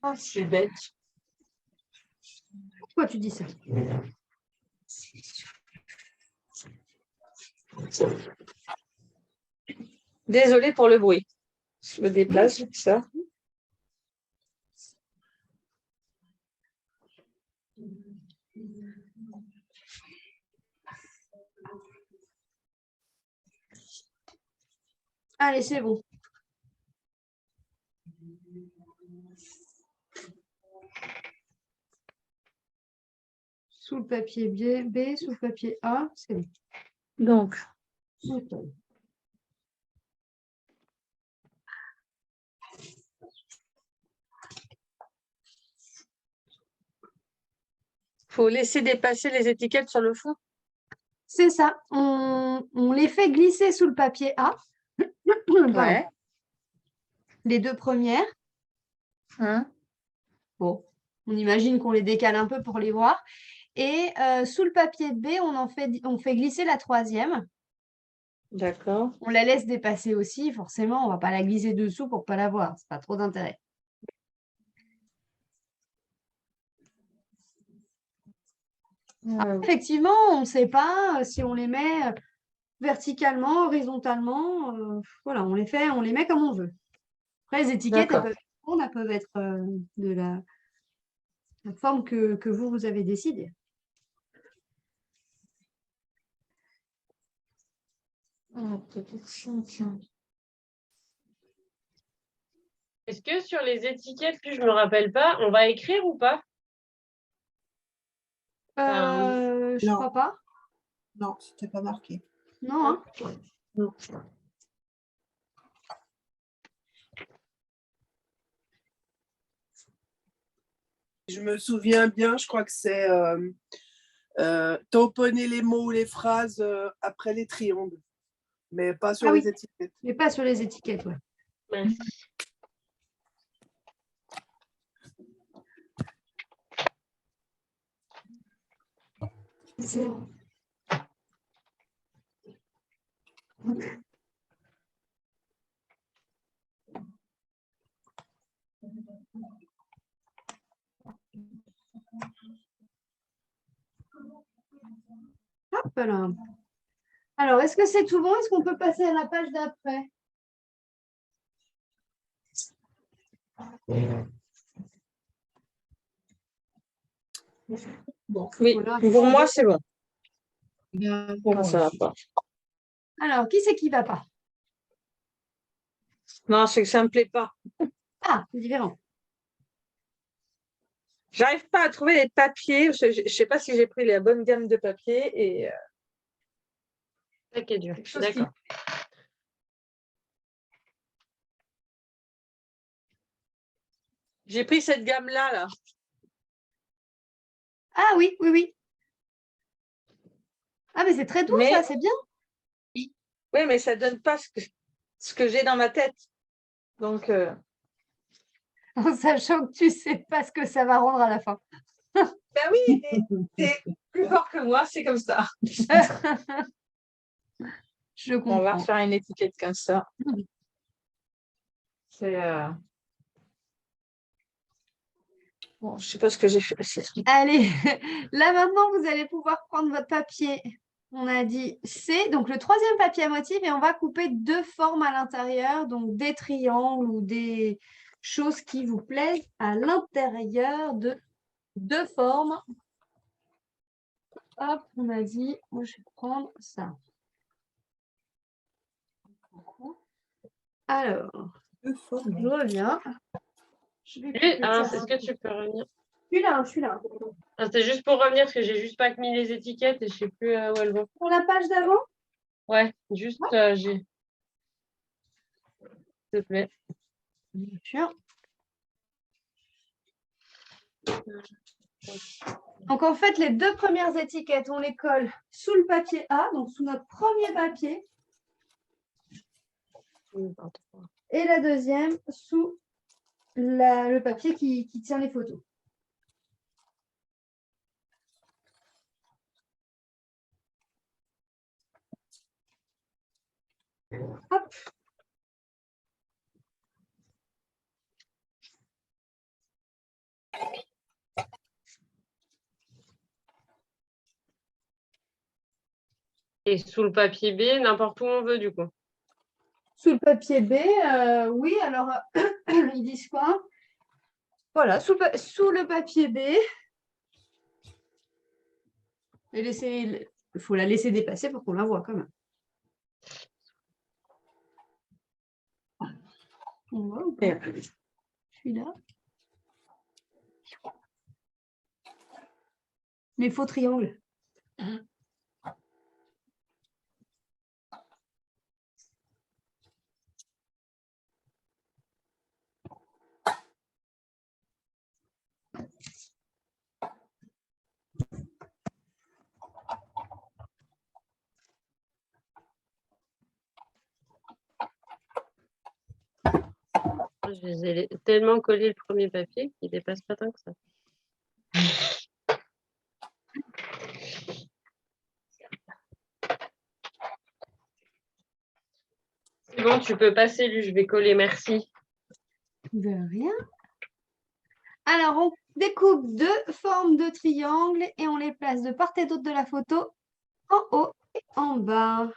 Ah, je suis bête. Pourquoi tu dis ça? Désolée pour le bruit. Je me déplace, ça. Allez, c'est bon. Sous le papier B, sous le papier A, c'est bon. Donc, Ok. faut laisser dépasser les étiquettes sur le fond. C'est ça. On les fait glisser sous le papier A. Pardon. Ouais. Les deux premières. Hein. Bon, on imagine qu'on les décale un peu pour les voir. Et sous le papier B, on fait glisser la troisième. D'accord. On la laisse dépasser aussi, forcément. On ne va pas la glisser dessous pour ne pas la voir. C'est pas trop d'intérêt. Effectivement, on ne sait pas si on les met verticalement, horizontalement. Voilà, on les met comme on veut. Après, les étiquettes, elles peuvent être de la forme que vous avez décidé. Est-ce que sur les étiquettes, plus je ne me rappelle pas, on va écrire ou pas? Je Non. crois pas. Non, c'était pas marqué. Non, hein. Non. Je me souviens bien, je crois que c'est tamponner les mots ou les phrases après les triangles, mais pas sur Ah oui. les étiquettes. Mais pas sur les étiquettes, ouais. Merci. Hop là. Alors, est-ce que c'est tout bon? Est-ce qu'on peut passer à la page d'après? Bon, oui, Voilà. pour moi, c'est bon. Pour Non, moi ça va aussi. pas. Alors, qui c'est qui va pas? Non, c'est que ça me plaît pas. Ah, c'est différent. J'arrive pas à trouver les papiers. Je sais pas si j'ai pris la bonne gamme de papier et Ça qui est dur. quelque chose qui- D'accord. j'ai pris cette gamme-là, là. Ah oui, oui, oui. Ah, mais c'est très doux, Mais- ça, c'est bien. Oui, mais ça donne pas ce que j'ai dans ma tête. Donc, En sachant que tu sais pas ce que ça va rendre à la fin. ben oui, t'es plus fort que moi, c'est comme ça. Je On va comprends. refaire une étiquette comme ça. C'est bon, je sais pas ce que j'ai fait. Allez, là maintenant, vous allez pouvoir prendre votre papier. On a dit C, donc le troisième papier à motif, et on va couper deux formes à l'intérieur, donc des triangles ou des choses qui vous plaisent à l'intérieur de deux formes. Hop, on a dit, moi je vais prendre ça. Alors, Deux formes. je reviens. Je vais Lui, couper alors, ça. est-ce que tu peux revenir? Je suis là. Ah, c'était juste pour revenir parce que j'ai juste pas mis les étiquettes et je sais plus où elles vont. Pour la page d'avant, Ouais, juste j'ai. S'il te plaît. bien sûr. Donc en fait, les deux premières étiquettes, on les colle sous le papier A, donc sous notre premier papier, et la deuxième sous le papier qui tient les photos. Hop. Et sous le papier B, n'importe où on veut du coup. Sous le papier B, oui, alors ils disent quoi? Voilà, sous le papier B. Il faut la laisser dépasser pour qu'on la voit quand même. On voit ou pas? Je suis là. Les faux triangles. Je les ai tellement collé le premier papier qu'il dépasse pas tant que ça. C'est bon, tu peux passer, lui, je vais coller, merci. De rien. Alors, on découpe deux formes de triangles et on les place de part et d'autre de la photo, en haut et en bas.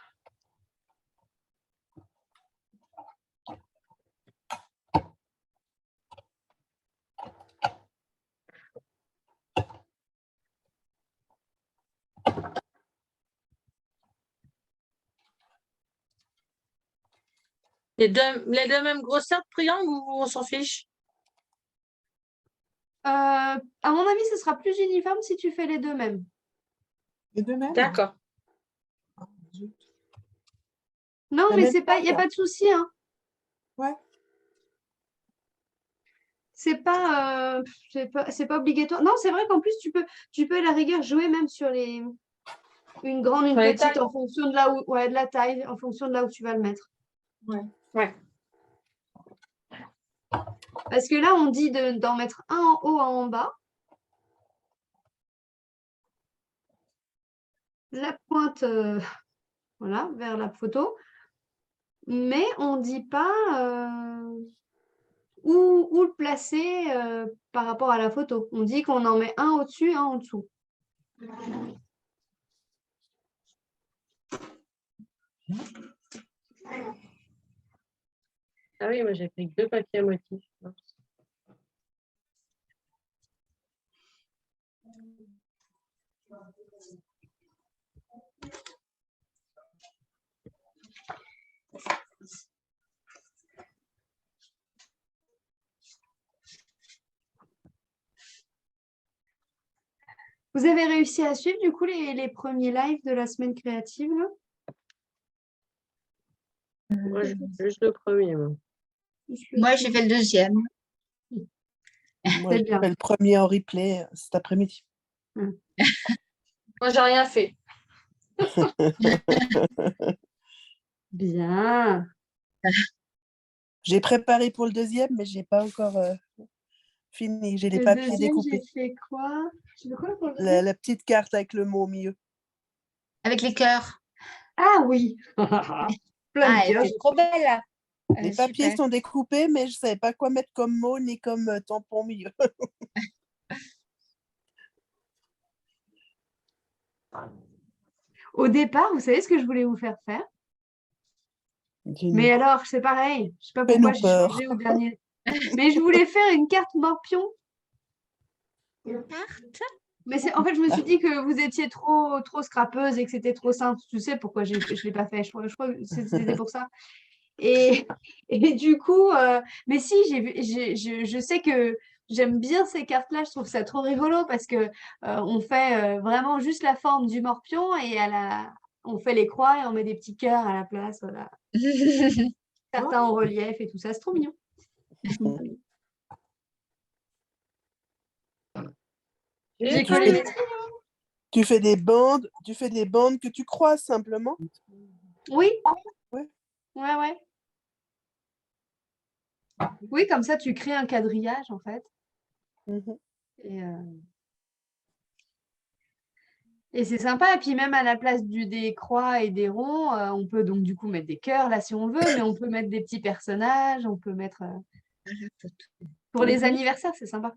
Les deux mêmes grosseurs de triangles ou on s'en fiche? À mon avis, ce sera plus uniforme si tu fais les deux mêmes. Les deux mêmes? D'accord. Ah, zut. Non, La mais même c'est pas, il n'y a taille. pas de souci, hein. Ouais. C'est pas obligatoire. Non, c'est vrai qu'en plus, tu peux à la rigueur jouer même sur une grande, une Sur les petite, tailles. en fonction de là où, ouais, de la taille, en fonction de là où tu vas le mettre. Ouais. Parce que là, on dit d'en mettre un en haut, un en bas. La pointe, voilà, vers la photo. Mais on ne dit pas où le placer par rapport à la photo. On dit qu'on en met un au-dessus, un en dessous. Ah oui, moi j'ai pris que 2 papiers à motif. Vous avez réussi à suivre du coup les premiers lives de la semaine créative là? Moi, je fais juste le premier. Moi. Moi, j'ai fait le deuxième. Moi, C'est j'ai bien. fait le premier en replay cet après-midi. Moi, j'ai rien fait. Bien. J'ai préparé pour le deuxième, mais j'ai pas encore fini. J'ai les Le papiers deuxième, j'ai découpés. fait quoi? Tu veux quoi pour le La, deuxième? la petite carte avec le mot au milieu. Avec les cœurs. Ah oui. Plein Ah, de elle cœurs. était trop belle, là. Elle Les est papiers super. sont découpés, mais je savais pas quoi mettre comme mot ni comme tampon au milieu. Au départ, vous savez ce que je voulais vous faire faire? Dis-nous. Mais alors, c'est pareil. Je sais pas pourquoi Fais-nous j'ai peur. changé au dernier. Mais je voulais faire une carte morpion. Carte. Mais en fait, je me suis dit que vous étiez trop scrapeuse et que c'était trop simple. Tu sais pourquoi je ne l'ai pas fait. Je crois que c'était pour ça. Et, et du coup, mais si, je sais que j'aime bien ces cartes-là. Je trouve ça trop rigolo parce que on fait vraiment juste la forme du morpion et on fait les croix et on met des petits cœurs à la place. Voilà. Certains en relief et tout ça. C'est trop mignon. J'ai Tu collé fais, les... tu fais des bandes que tu croises simplement. Oui. Ouais. Ouais. Oui, comme ça, tu crées un quadrillage, en fait. Mhm. Et c'est sympa. Et puis, même à la place des croix et des ronds, on peut donc, du coup, mettre des cœurs, là, si on veut, mais on peut mettre des petits personnages, on peut mettre... Pour les anniversaires, c'est sympa.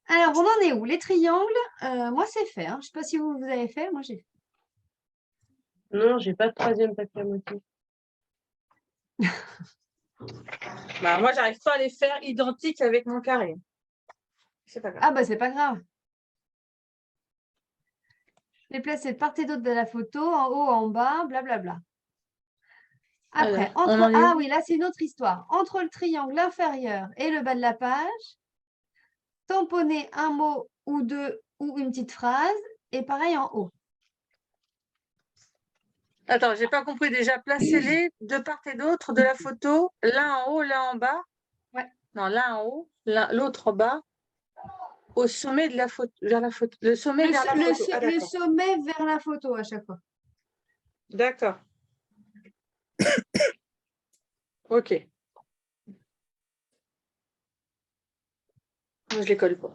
Alors, on en est où? Les triangles, moi, c'est fait. Hein. Je ne sais pas si vous avez fait. Moi, j'ai fait. Non, j'ai pas de 3e papier à motif. Bah, moi, j'arrive pas à les faire identiques avec mon carré. C'est pas grave. Ah, bah, c'est pas grave. Les placer de part et d'autre de la photo, en haut, en bas, blablabla. Après, Alors, on en est où? oui, là, c'est une autre histoire. Entre le triangle inférieur et le bas de la page, tamponner un mot ou deux ou une petite phrase, et pareil en haut. Attends, j'ai pas compris déjà. Placez-les de part et d'autre de la photo, l'un en haut, l'un en bas. Ouais. Non, l'un en haut, l'autre en bas, au sommet de la photo, vers la photo. Le sommet vers la photo. Ah, Le d'accord. sommet vers la photo à chaque fois. D'accord. Ok. Moi, je les colle pas.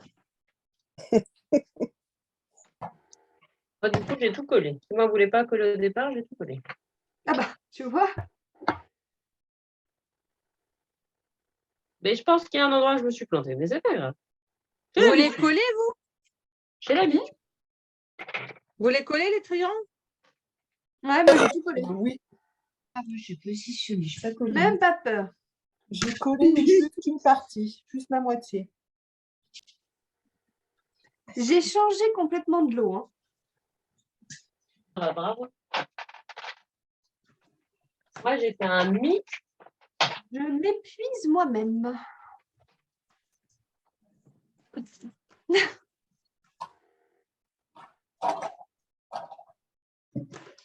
Moi, du coup, j'ai tout collé. Si moi, ne voulais pas coller au départ, j'ai tout collé. Ah bah, tu vois. Mais je pense qu'il y a un endroit où je me suis plantée, mais c'est pas grave. Vous les collez, vous? J'ai l'habitude. Vous les collez, les triangles? Ouais, bah, j'ai tout collé. Oui, Ah, moi, je positionne. Je suis pas collée. Même pas peur. j'ai collé juste une partie, juste la moitié. J'ai changé complètement de l'eau. Hein. Ah, bravo. Moi, j'ai fait un mix Je m'épuise moi-même.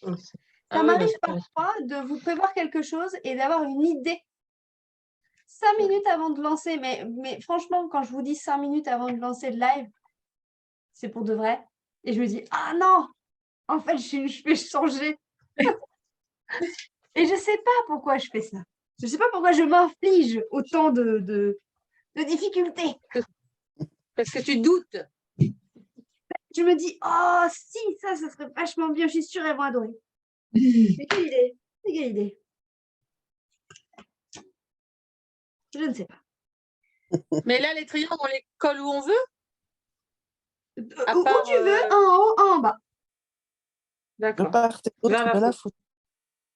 Ah Ça ouais, m'arrive bah, parfois de vous prévoir quelque chose et d'avoir une idée 5 minutes avant de lancer. Mais franchement, quand je vous dis 5 minutes avant de lancer le live, c'est pour de vrai. Et je me dis, ah non, en fait, je vais changer. Et je ne sais pas pourquoi je fais ça. Je ne sais pas pourquoi je m'inflige autant de difficultés. Parce que tu doutes. Je me dis, oh, si, ça serait vachement bien. Je suis sûre, elles vont adorer. Mais quelle idée? C'est quelle idée? Je ne sais pas. Mais là, les triangles, on les colle où on veut. À Où part, tu veux, un en haut, un en bas. De D'accord. part et d'autre Vers la de la photo.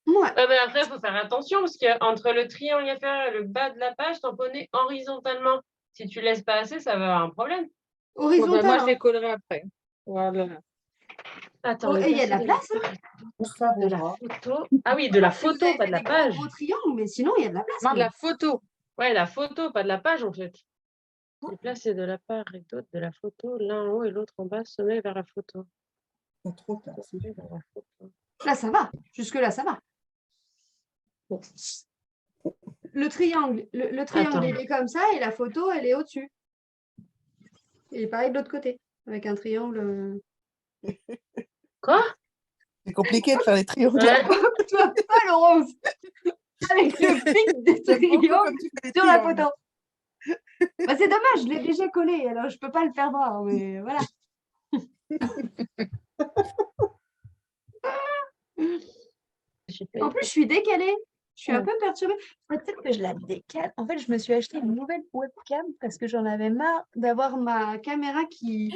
Ouais. Ouais, mais après, il faut faire attention parce qu'entre le triangle inférieur et le bas de la page, tamponner horizontalement. Si tu laisses pas assez, ça va avoir un problème. Horizontal. Moi, je hein. les collerai après. Voilà. Attends, Oh, le et il y a de la placé place. de la photo. Ah oui, de la Si vous photo, avez pas fait de la des page. gros triangles, mais sinon, il y a de la place. Non, quand de même. la photo. Ouais, la photo, pas de la page en fait. Les placer de la part et d'autre de la photo, l'un en haut et l'autre en bas, sommet vers la photo. Pas trop placé. Sommet vers la photo. Là, ça va. Jusque-là, ça va. Le triangle, Attends. il est comme ça et la photo, elle est au-dessus. Et pareil de l'autre côté, avec un triangle. Quoi? C'est compliqué de faire les triangles. Ouais. Toi, pas Laurence. Avec le pic des J'aime beaucoup triangles comme tu fais les sur la triangles. photo. Bah, c'est dommage, je l'ai déjà collé, alors je peux pas le faire voir, mais voilà. En plus, je suis décalée. Je suis un peu perturbée. Peut-être que je la décale. En fait, je me suis acheté une nouvelle webcam parce que j'en avais marre d'avoir ma caméra qui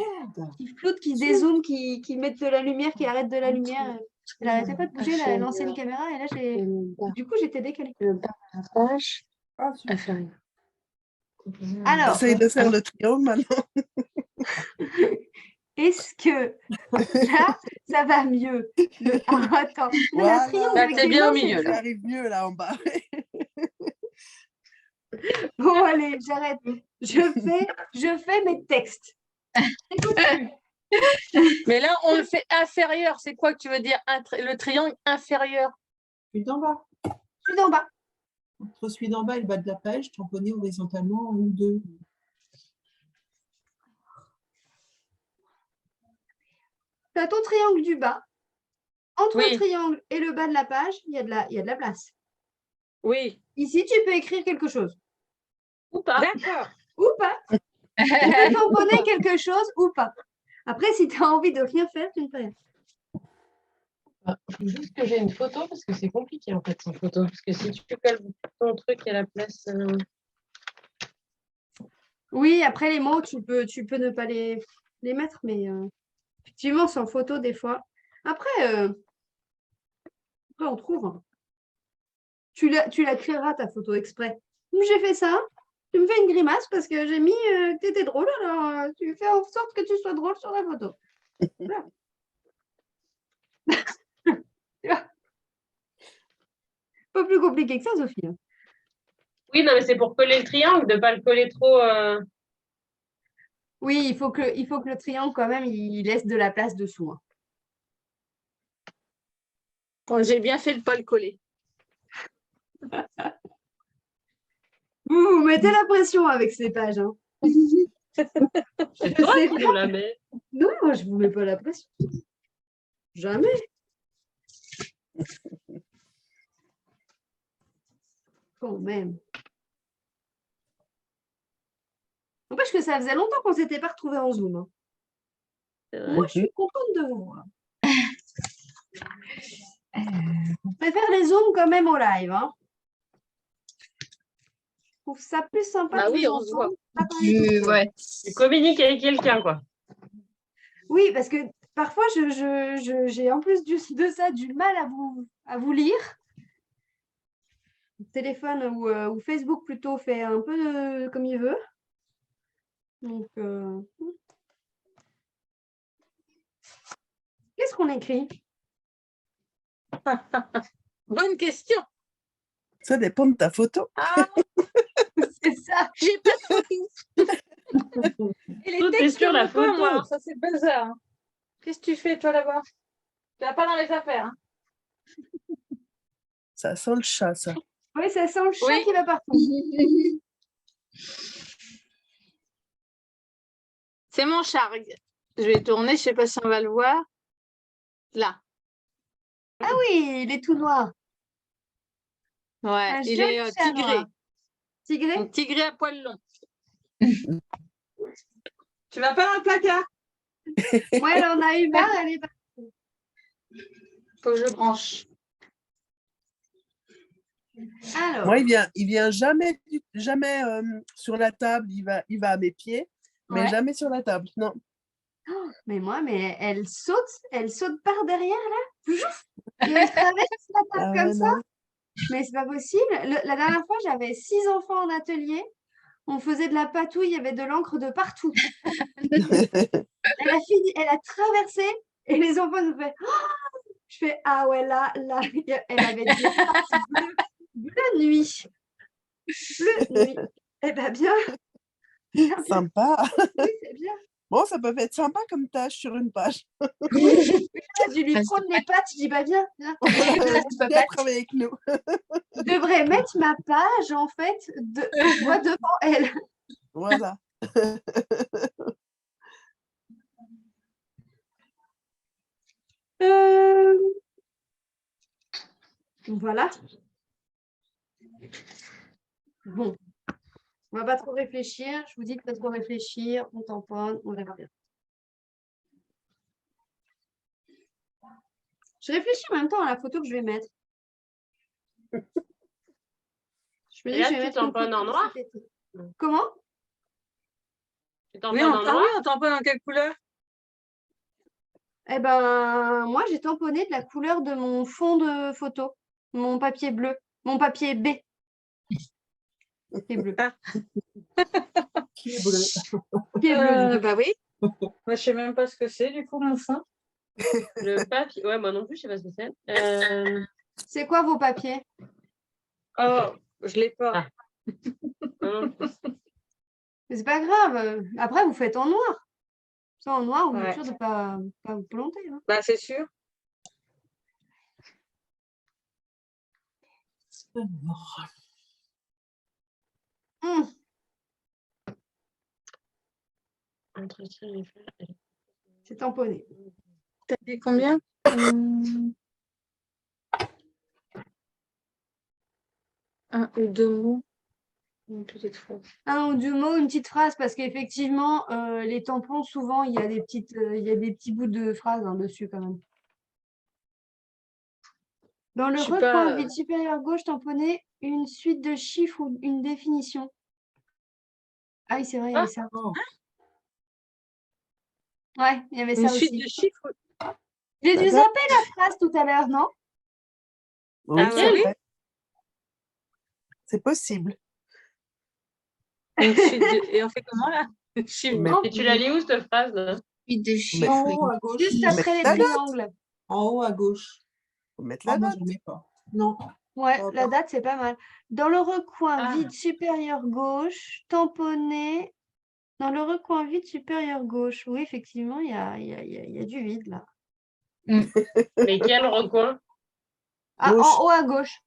floute, qui dézoome, qui met de la lumière, qui arrête de la lumière. Elle n'arrêtait pas de bouger, l'ancienne caméra, et là, du coup, j'étais décalée. Le bas de la page Ah, super. inférieure. Alors, Essaye de faire le triangle maintenant. est-ce que là, ça va mieux? Attends, il y a un Voilà. triangle Là, avec t'es des bien au mains, c'est milieu, Ça là. arrive mieux là en bas. Bon, allez, j'arrête. Je fais mes textes. Écoute plus. Mais là, on le fait inférieur. C'est quoi que tu veux dire le triangle inférieur? Celui d'en bas. Je suis d'en bas. Entre celui d'en bas et le bas de la page, tamponner horizontalement un ou deux. Tu as ton triangle du bas. Entre le Oui, triangle et le bas de la page, il y a de la place. oui. Ici, tu peux écrire quelque chose. Ou pas. D'accord. Ou pas. Tu peux tamponner quelque chose ou pas. Après, si tu as envie de rien faire, tu ne fais rien. Il faut juste que j'ai une photo parce que c'est compliqué en fait sans photo. Parce que si tu colles ton truc à la place. Oui, après, les mots, tu peux ne pas les mettre, mais effectivement, sans photo, des fois. Après, on trouve. Hein. Tu la créeras, ta photo, exprès. J'ai fait ça. Tu me fais une grimace parce que j'ai mis que tu étais drôle, alors tu fais en sorte que tu sois drôle sur la photo. Voilà. Tu vois. Pas plus compliqué que ça, Sophie. Hein. Oui, non, mais c'est pour coller le triangle, de ne pas le coller trop. Oui, il faut que le triangle, quand même, il laisse de la place dessous. Hein. Bon, j'ai bien fait de ne pas le coller. Vous mettez la pression avec ces pages. Hein. C'est toi sais qui pas. nous la mets. Non, moi, je ne vous mets pas la pression. Jamais. Quand même. N'empêche que ça faisait longtemps qu'on ne s'était pas retrouvés en Zoom. Hein. Moi, je suis contente de vous voir. Je préfère les Zooms quand même au live. Hein. Je trouve ça plus sympa Bah de oui, vous on se voit. entendre, pas parler tout seul. Ouais. Tu communiques avec quelqu'un, quoi. Oui, parce que parfois, j'ai en plus de ça du mal à vous lire. Le téléphone ou Facebook plutôt fait un peu comme il veut. Donc, qu'est-ce qu'on écrit? Bonne question. Ça dépend de ta photo. Ah, C'est ça. j'ai pas de photo. Et les Tout est textes, sur la je veux pas, photo. moi, ça c'est bazar. Hein. Qu'est-ce que tu fais, toi, là-bas? Tu vas pas dans les affaires. Hein. Ça sent le chat, ça. Oui, ça sent le chat Oui. qui va partout. C'est mon chat. Regarde. Je vais tourner, je sais pas si on va le voir. Là. Ah oui, il est tout noir. Ouais, Un il joli est chat tigré. noir. Tigré? Un tigré à poil long. Tu vas pas dans le placard? Ouais, elle en a eu marre, elle est partie. Faut que je branche. Alors, Moi, il vient jamais, jamais sur la table. Il va à mes pieds, mais ouais. jamais sur la table. Non. Mais elle saute par derrière là, Pjouf et elle traverse la table Ah comme ouais, ça. non. Mais c'est pas possible. La dernière fois, j'avais 6 enfants en atelier. On faisait de la patouille, il y avait de l'encre de partout. Elle a traversé et les enfants nous fait. Oh, je fais ah ouais là, elle avait des pattes bleu nuit, bleu nuit. Eh ben bien, bien. Sympa. Oui, c'est bien. Bon, ça peut être sympa comme tâche sur une page. J'ai dû lui prendre les pattes. Je dis bah viens. Viens travailler avec nous. Je devrais mettre ma page en fait tu vois, devant elle. Voilà. Voilà. Bon, on va pas trop réfléchir. Je vous dis que pas trop réfléchir. On tamponne, on verra bien. Je réfléchis en même temps à la photo que je vais mettre. Je me Et dis là, que je vais tu mettre une tamponnes en photo noir? cet été. Comment? Tu Oui, tamponnes en noir? on tamponne en quelle couleur? Eh ben, moi, j'ai tamponné de la couleur de mon fond de photo, mon papier bleu, mon papier B. Qui est bleu. Ah. Qui est bleu. Qui est bleu. Bah oui. Moi, je sais même pas ce que c'est, du coup, mon fond. Le papier. Ouais, moi non plus, je sais pas ce que c'est. C'est quoi vos papiers? Oh, je l'ai pas. Ah. Non, non plus. Mais c'est pas grave. Après, vous faites en noir. Ça, en noir, vous êtes Ouais. sûr de pas vous planter. Hein. Bah, c'est sûr. Alors, Hum. Entretien, les fleurs et- C'est tamponné. T'as dit combien? Un ou deux mots. Une petite phrase. Un ou deux mots, une petite phrase, parce qu'effectivement, les tampons, souvent, il y a des petits bouts de phrases hein, dessus quand même. Dans le Je sais recoin pas. vide supérieur gauche, tamponné une suite de chiffres ou une définition. Ah oui, c'est vrai, il y avait ça. oh, Ouais, il y avait Une ça suite aussi. de chiffres. J'ai dû D'accord. zapper la phrase tout à l'heure, non? Oui, Ah c'est ouais? vrai. C'est possible. Une suite de... Et on fait comment là? Chiffre. Mais- Et tu la lis où, cette phrase-là? Suite de en chiffres. haut à gauche. Juste après les la date. triangles. En haut à gauche. Faut mettre Ah, la moi, date. je ne mets pas. Non. Ouais, Oh, la bah. date, c'est pas mal. Dans le recoin Ah. vide supérieur gauche, tamponné. Dans le recoin vide supérieur gauche. Oui, effectivement, il y a du vide là. Mais quel recoin? Ah, Gauche. en haut à gauche.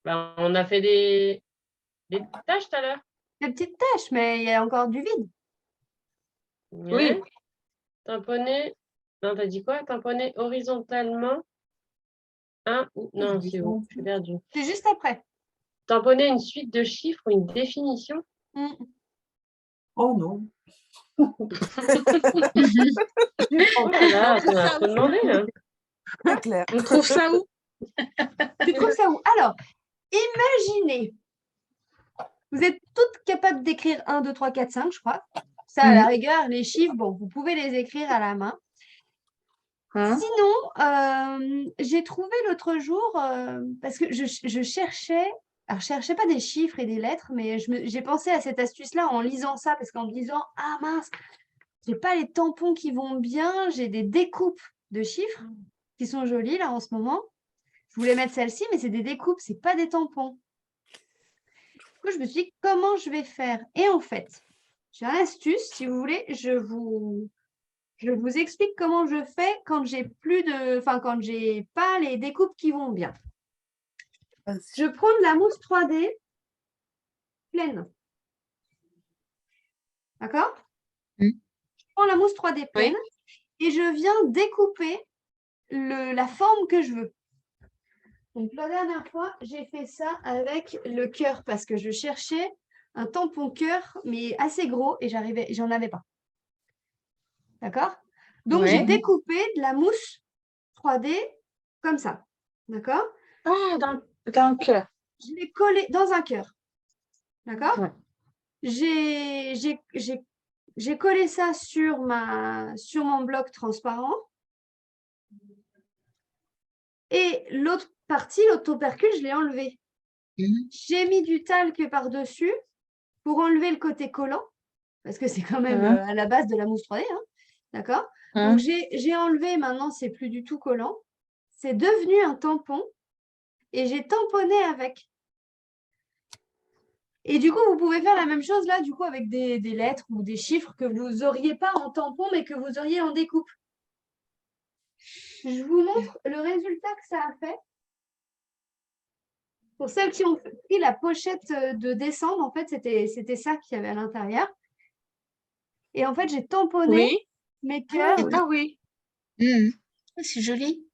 Ben, on a fait des tâches tout à l'heure. Des petites taches, mais il y a encore du vide. Ouais. Tamponner. Non, t'as dit quoi? Tamponner horizontalement. Un ou. Non, c'est où? Je suis perdue. C'est juste après. Tamponner une suite de chiffres ou une définition. Mm. Oh non. Oh là là, ça m'a trop demandé. Hein. C'est clair. On trouve ça où? Tu trouves ça où? Alors, imaginez. Vous êtes toutes capables d'écrire 1, 2, 3, 4, 5, je crois. Ça, à la rigueur, les chiffres, bon, vous pouvez les écrire à la main. Hein? Sinon, j'ai trouvé l'autre jour, parce que je cherchais, alors je cherchais pas des chiffres et des lettres, mais j'ai pensé à cette astuce-là en lisant ça, parce qu'en me disant, ah mince, j'ai pas les tampons qui vont bien, j'ai des découpes de chiffres qui sont jolies là en ce moment. Je voulais mettre celle-ci, mais c'est des découpes, c'est pas des tampons. Du coup, je me suis dit, comment je vais faire? Et en fait, j'ai une astuce, si vous voulez, je vous explique comment je fais quand j'ai plus de, enfin, quand j'ai pas les découpes qui vont bien. Vas-y. Je prends de la mousse 3D pleine. D'accord? Mm. Je prends la mousse 3D pleine et je viens découper la forme que je veux. Donc, la dernière fois, j'ai fait ça avec le cœur parce que je cherchais un tampon cœur, mais assez gros et j'en avais pas. D'accord? Donc, j'ai découpé de la mousse 3D comme ça. D'accord? Ah, dans le cœur. Je l'ai collé dans un cœur. D'accord? Ouais. J'ai collé ça sur mon bloc transparent. Et l'autre partie, l'autre opercule, je l'ai enlevé. Mhm. J'ai mis du talc par-dessus pour enlever le côté collant, parce que c'est quand même à la base de la mousse 3D. Hein. D'accord? Donc, j'ai enlevé, maintenant, c'est plus du tout collant. C'est devenu un tampon et j'ai tamponné avec. Et du coup, vous pouvez faire la même chose là, du coup, avec des lettres ou des chiffres que vous n'auriez pas en tampon, mais que vous auriez en découpe. Je vous montre le résultat que ça a fait. Pour celles qui ont pris la pochette de décembre, en fait, c'était ça qu'il y avait à l'intérieur. Et en fait, j'ai tamponné mes cœurs. Ah oui. Mhm. Oh, c'est joli.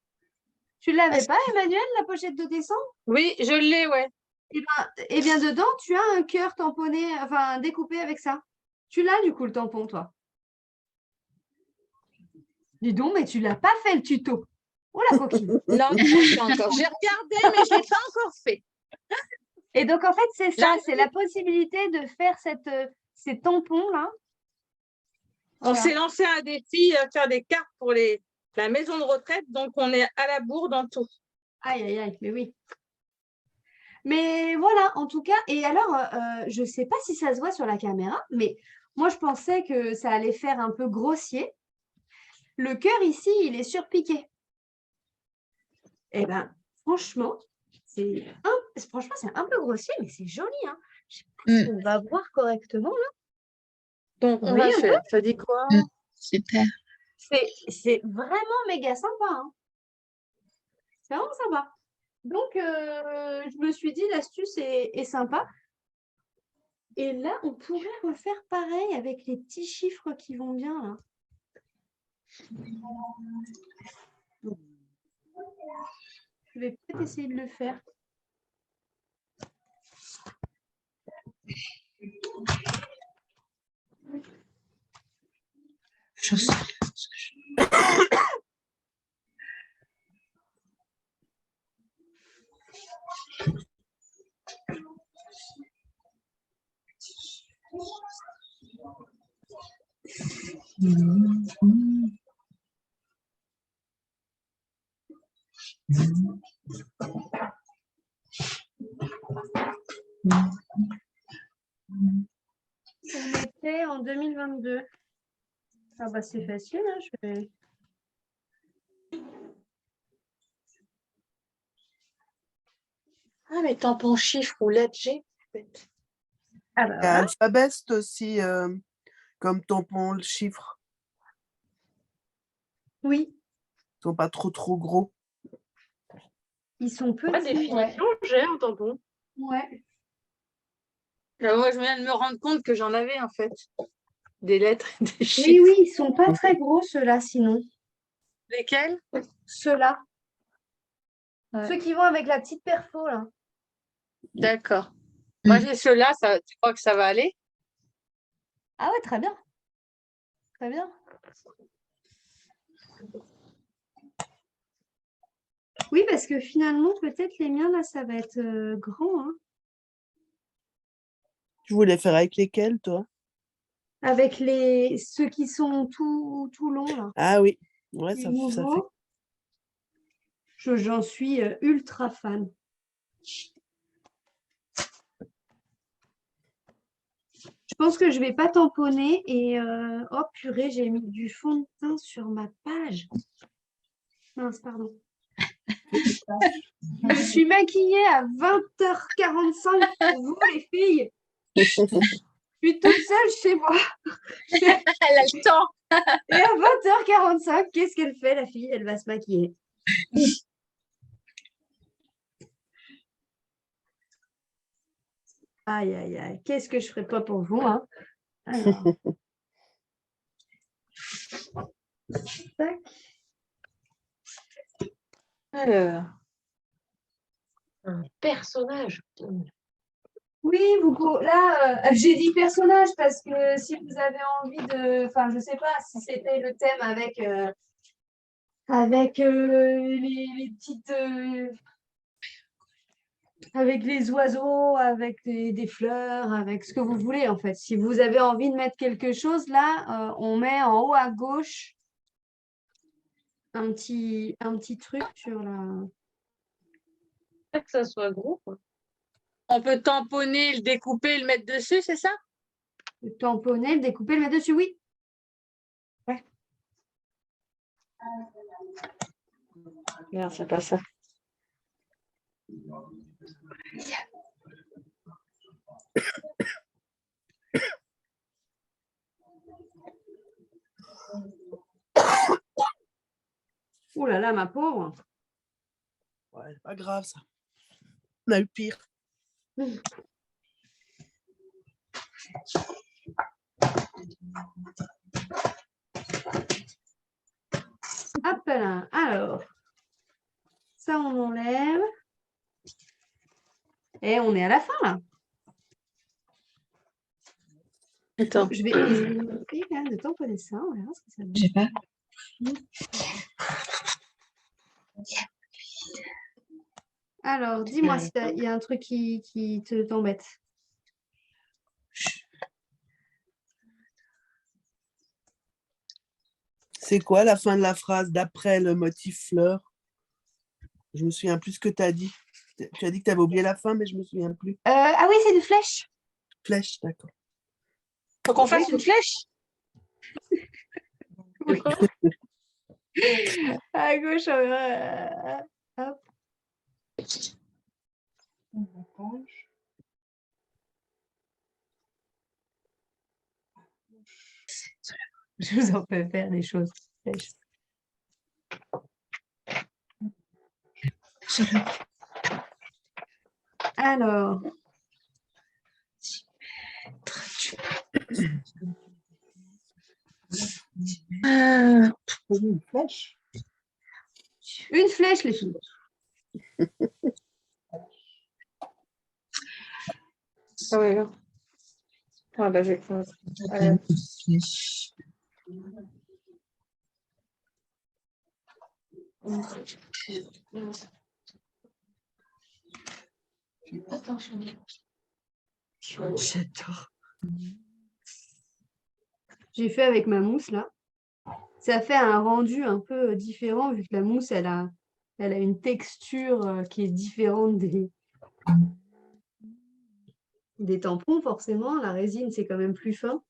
Tu ne l'avais pas, Emmanuel, la pochette de décembre? Oui, je l'ai, ouais. Et bien dedans, tu as un cœur tamponné, enfin découpé avec ça. Tu l'as du coup le tampon, toi. Dis donc, mais tu l'as pas fait le tuto. Oh la coquille. Non, pas encore. J'ai regardé, mais je ne l'ai pas encore fait. Et donc, en fait, c'est ça, Là, c'est la possibilité de faire ces tampons-là. On Voilà. s'est lancé un défi, faire des cartes pour la maison de retraite, donc on est à la bourre dans tout. Aïe, aïe, aïe, mais oui. Mais voilà, en tout cas, et alors, je ne sais pas si ça se voit sur la caméra, mais moi, je pensais que ça allait faire un peu grossier. Le cœur ici, il est surpiqué. Eh bien, franchement, c'est un peu grossier, mais c'est joli. Hein. Je ne sais pas si on va voir correctement. Là. Donc, on va faire. Ça dit quoi? Super. C'est vraiment méga sympa. Hein. C'est vraiment sympa. Donc, je me suis dit, l'astuce est sympa. Et là, on pourrait refaire pareil avec les petits chiffres qui vont bien. Là. Je vais peut-être essayer de le faire. Je sais. On était en 2022. Ah bah c'est facile, hein, je vais... Ah, mais tampon chiffre ou lettre G, peut-être. Ah bah Il y a voilà. Alphabest aussi, comme tampon, le chiffre. Oui, Ils sont pas trop gros. ils sont petits. Pas définition, j'ai un tampon. Ouais. Moi, je viens de me rendre compte que j'en avais, en fait. Des lettres et des chiffres. Oui, oui, ils sont pas très gros ceux-là sinon. Lesquels? Ceux-là. Ouais. Ceux qui vont avec la petite perfo là. D'accord. Moi, j'ai ceux-là, tu crois que ça va aller? Ah ouais, très bien. Très bien. Oui, parce que finalement, peut-être les miens là, ça va être grand. Hein. Tu voulais faire avec lesquels, toi? Avec ceux qui sont tout longs là. Ah oui, ouais, Les ça fait. nouveaux. J'en suis ultra fan. Je pense que je ne vais pas tamponner et oh purée, j'ai mis du fond de teint sur ma page. Mince, pardon. Je me suis maquillée à 20h45 pour vous, les filles. Je suis toute seule chez moi. Elle a le temps. Et à 20h45, qu'est-ce qu'elle fait, la fille? Elle va se maquiller. Aïe, aïe, aïe. Qu'est-ce que je ferais pas pour vous, hein? Alors. Tac. Alors, Un personnage. Oui, là, j'ai dit personnage parce que si vous avez envie de... Enfin, je sais pas si c'était le thème avec, les petites... avec les oiseaux, avec des fleurs, avec ce que vous voulez, en fait. Si vous avez envie de mettre quelque chose, là, on met en haut à gauche un petit truc sur la... Pas que ça soit gros, quoi. on peut tamponner, le découper, le mettre dessus, c'est ça? Le tamponner, le découper, le mettre dessus, oui. Non, c'est pas ça. Ouh là là, ma pauvre. Ouais, pas grave ça. On a eu pire. Hop là. Alors, ça, on enlève. Et on est à la fin, là. Attends. Je vais essayer quand même de tamponner ça. On verra ce que ça donne. J'ai pas. Alors, dis-moi si il y a un truc qui t'embête. C'est quoi la fin de la phrase d'après le motif fleur? Je me souviens plus ce que tu as dit. Tu as dit que tu avais oublié la fin, mais je me souviens plus. Ah oui, c'est une flèche. Flèche, d'accord. Faut qu'on fasse une flèche? Oui. À gauche, hop. Je vous en fais faire des choses. Flèche. Alors, Une flèche. une flèche, les filles. Ah oui. Ah bah, j'ai compris. J'adore. J'ai fait avec ma mousse, là. Ça fait un rendu un peu différent, vu que la mousse, elle a une texture qui est différente des tampons, forcément. La résine, c'est quand même plus fin.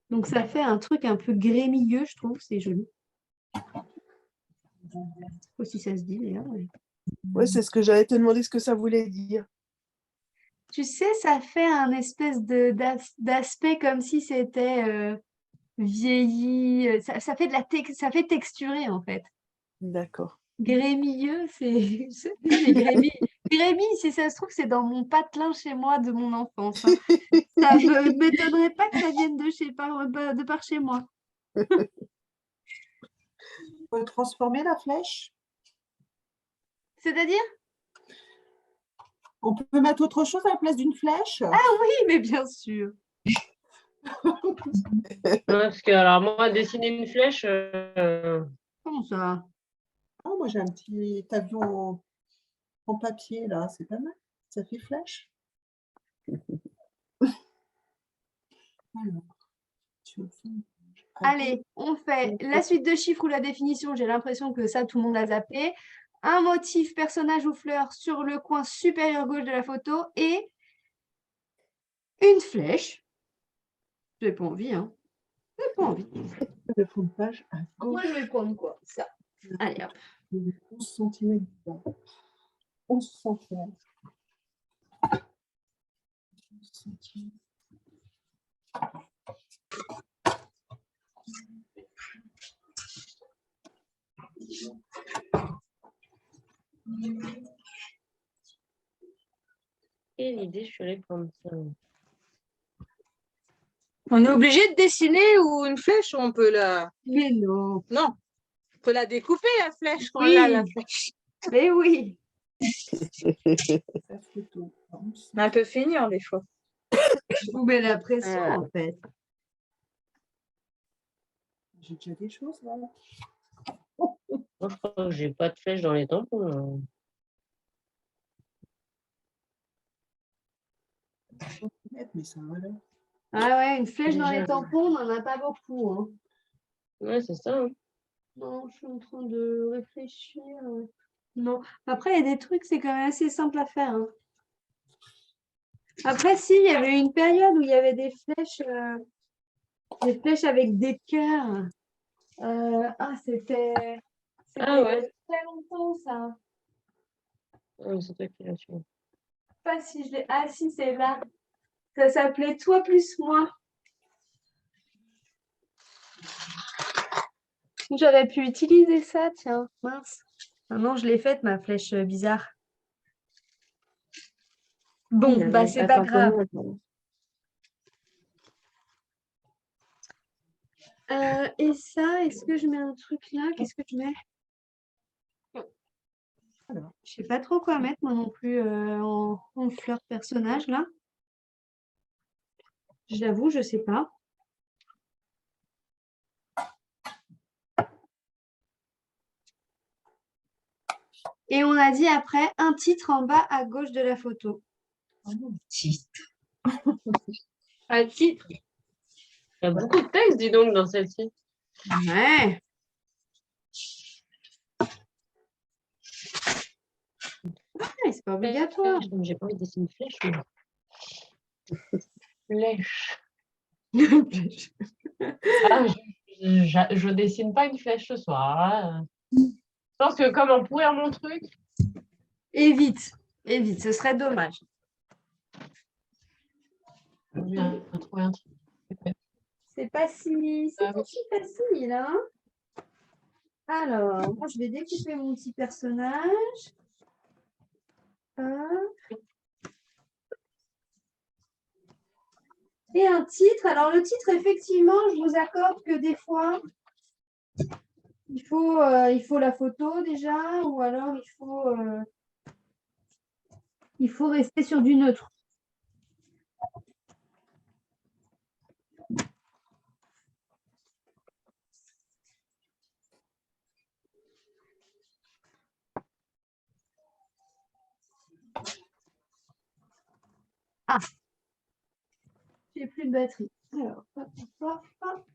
Donc, ça fait un truc un peu grémilleux, je trouve. C'est joli. Je sais pas si ça se dit, d'ailleurs. Mais... Oui, c'est ce que j'allais te demander ce que ça voulait dire. Tu sais, ça fait un espèce d'aspect comme si c'était vieilli. Ça fait ça fait texturer, en fait. D'accord. Grémilleux, c'est grémille. Grémille, si ça se trouve, c'est dans mon patelin chez moi de mon enfance, hein. Ça ne m'étonnerait pas que ça vienne de par chez moi. On peut transformer la flèche. C'est-à-dire? On peut mettre autre chose à la place d'une flèche. Ah oui, mais bien sûr. Parce que, alors, moi, dessiner une flèche, Comment ça? Oh, moi, j'ai un petit avion en papier, là. C'est pas mal. Ça fait flèche. Alors, tu fais- Allez, on fait la suite de chiffres ou la définition. J'ai l'impression que ça, tout le monde l'a zappé. Un motif, personnage ou fleur sur le coin supérieur gauche de la photo et une flèche. J'ai pas envie, hein. J'ai pas envie. Le fond de page à Moi, gauche. je vais prendre quoi? Ça. Allez, hop. 11 cm. 11 cm. 11 cm. Quelle idée je suis allée prendre ça. On est obligé de dessiner ou une flèche ou on peut la... Mais non. Non, on peut la découper la flèche quand Oui. on a la flèche. Mais oui. La photo. On peut finir des fois. Je vous mets la pression, en fait. J'ai déjà des choses là. Moi, je crois que j'ai pas de flèche dans les tampons. Mais ça va là. Ah ouais, une flèche dans Déjà. les tampons, on n'en a pas beaucoup. Hein. Ouais, c'est ça. Hein. Non, je suis en train de réfléchir. Non. Après, il y a des trucs, c'est quand même assez simple à faire. Hein. Après, si, il y avait une période où il y avait des flèches avec des cœurs. C'était Ah il y a ouais. très longtemps, ça. C'est toi qui l'as su. Pas si je l'ai. Ah si, c'est là. Ça s'appelait Toi plus moi. J'aurais pu utiliser ça, tiens. Mince. Maintenant, je l'ai faite, ma flèche bizarre. Bon, bah c'est pas grave. Et ça, est-ce que je mets un truc là? Qu'est-ce que je mets? Alors, je sais pas trop quoi mettre, moi non plus, en fleur personnage, là. J'avoue, je sais pas. Et on a dit après, un titre en bas à gauche de la photo. Titre. Un titre. Il y a beaucoup de texte, dis donc, dans celle-ci. Ouais. Ouais, c'est pas obligatoire. J'ai pas envie de dessiner une flèche. Flèche. Ah, je dessine pas une flèche ce soir. Hein. Je pense que comme on pourrait mon truc. Évite, ce serait dommage. On trouver un truc. C'est pas si Ah oui. facile, hein? Alors, moi, je vais découper mon petit personnage. Hop. Et un titre. Alors, le titre, effectivement, je vous accorde que des fois, il faut la photo déjà, ou alors il faut rester sur du neutre. Ah, j'ai plus de batterie. Alors, hop, hop, hop.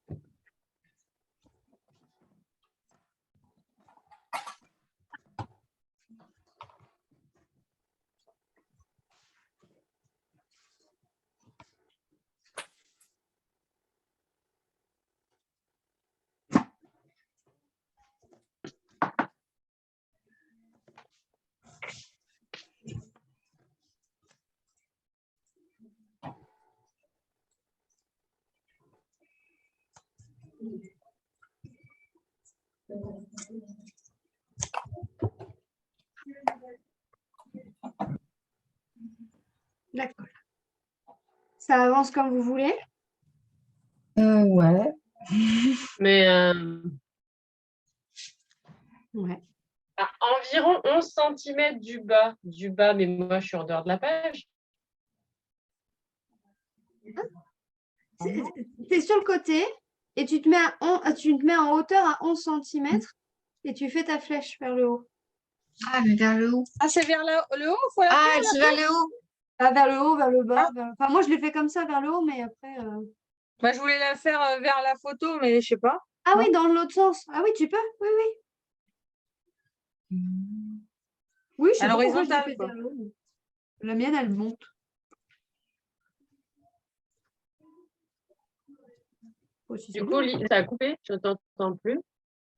D'accord. Ça avance comme vous voulez? Ouais. Mais Ouais. à environ 11 cm du bas, mais moi je suis en dehors de la page. C'est sur le côté et tu te mets en hauteur à 11 cm et tu fais ta flèche vers le haut. Ah, mais vers le haut. Ah, c'est vers le haut, faut la Ah, faire, c'est vers le haut. Ah, vers le haut, vers le bas. Enfin, moi, je l'ai fait comme ça vers le haut, mais après. Moi, je voulais la faire vers la photo, mais je sais pas. Ah Non. oui, dans l'autre sens. Ah oui, tu peux. Oui, oui. Oui, je sais À pas pourquoi je l'ai l'horizontale, fait quoi. vers le haut. La mienne, elle monte. Oh, si, c'est Du bon. coup, ça a coupé, je ne t'entends plus.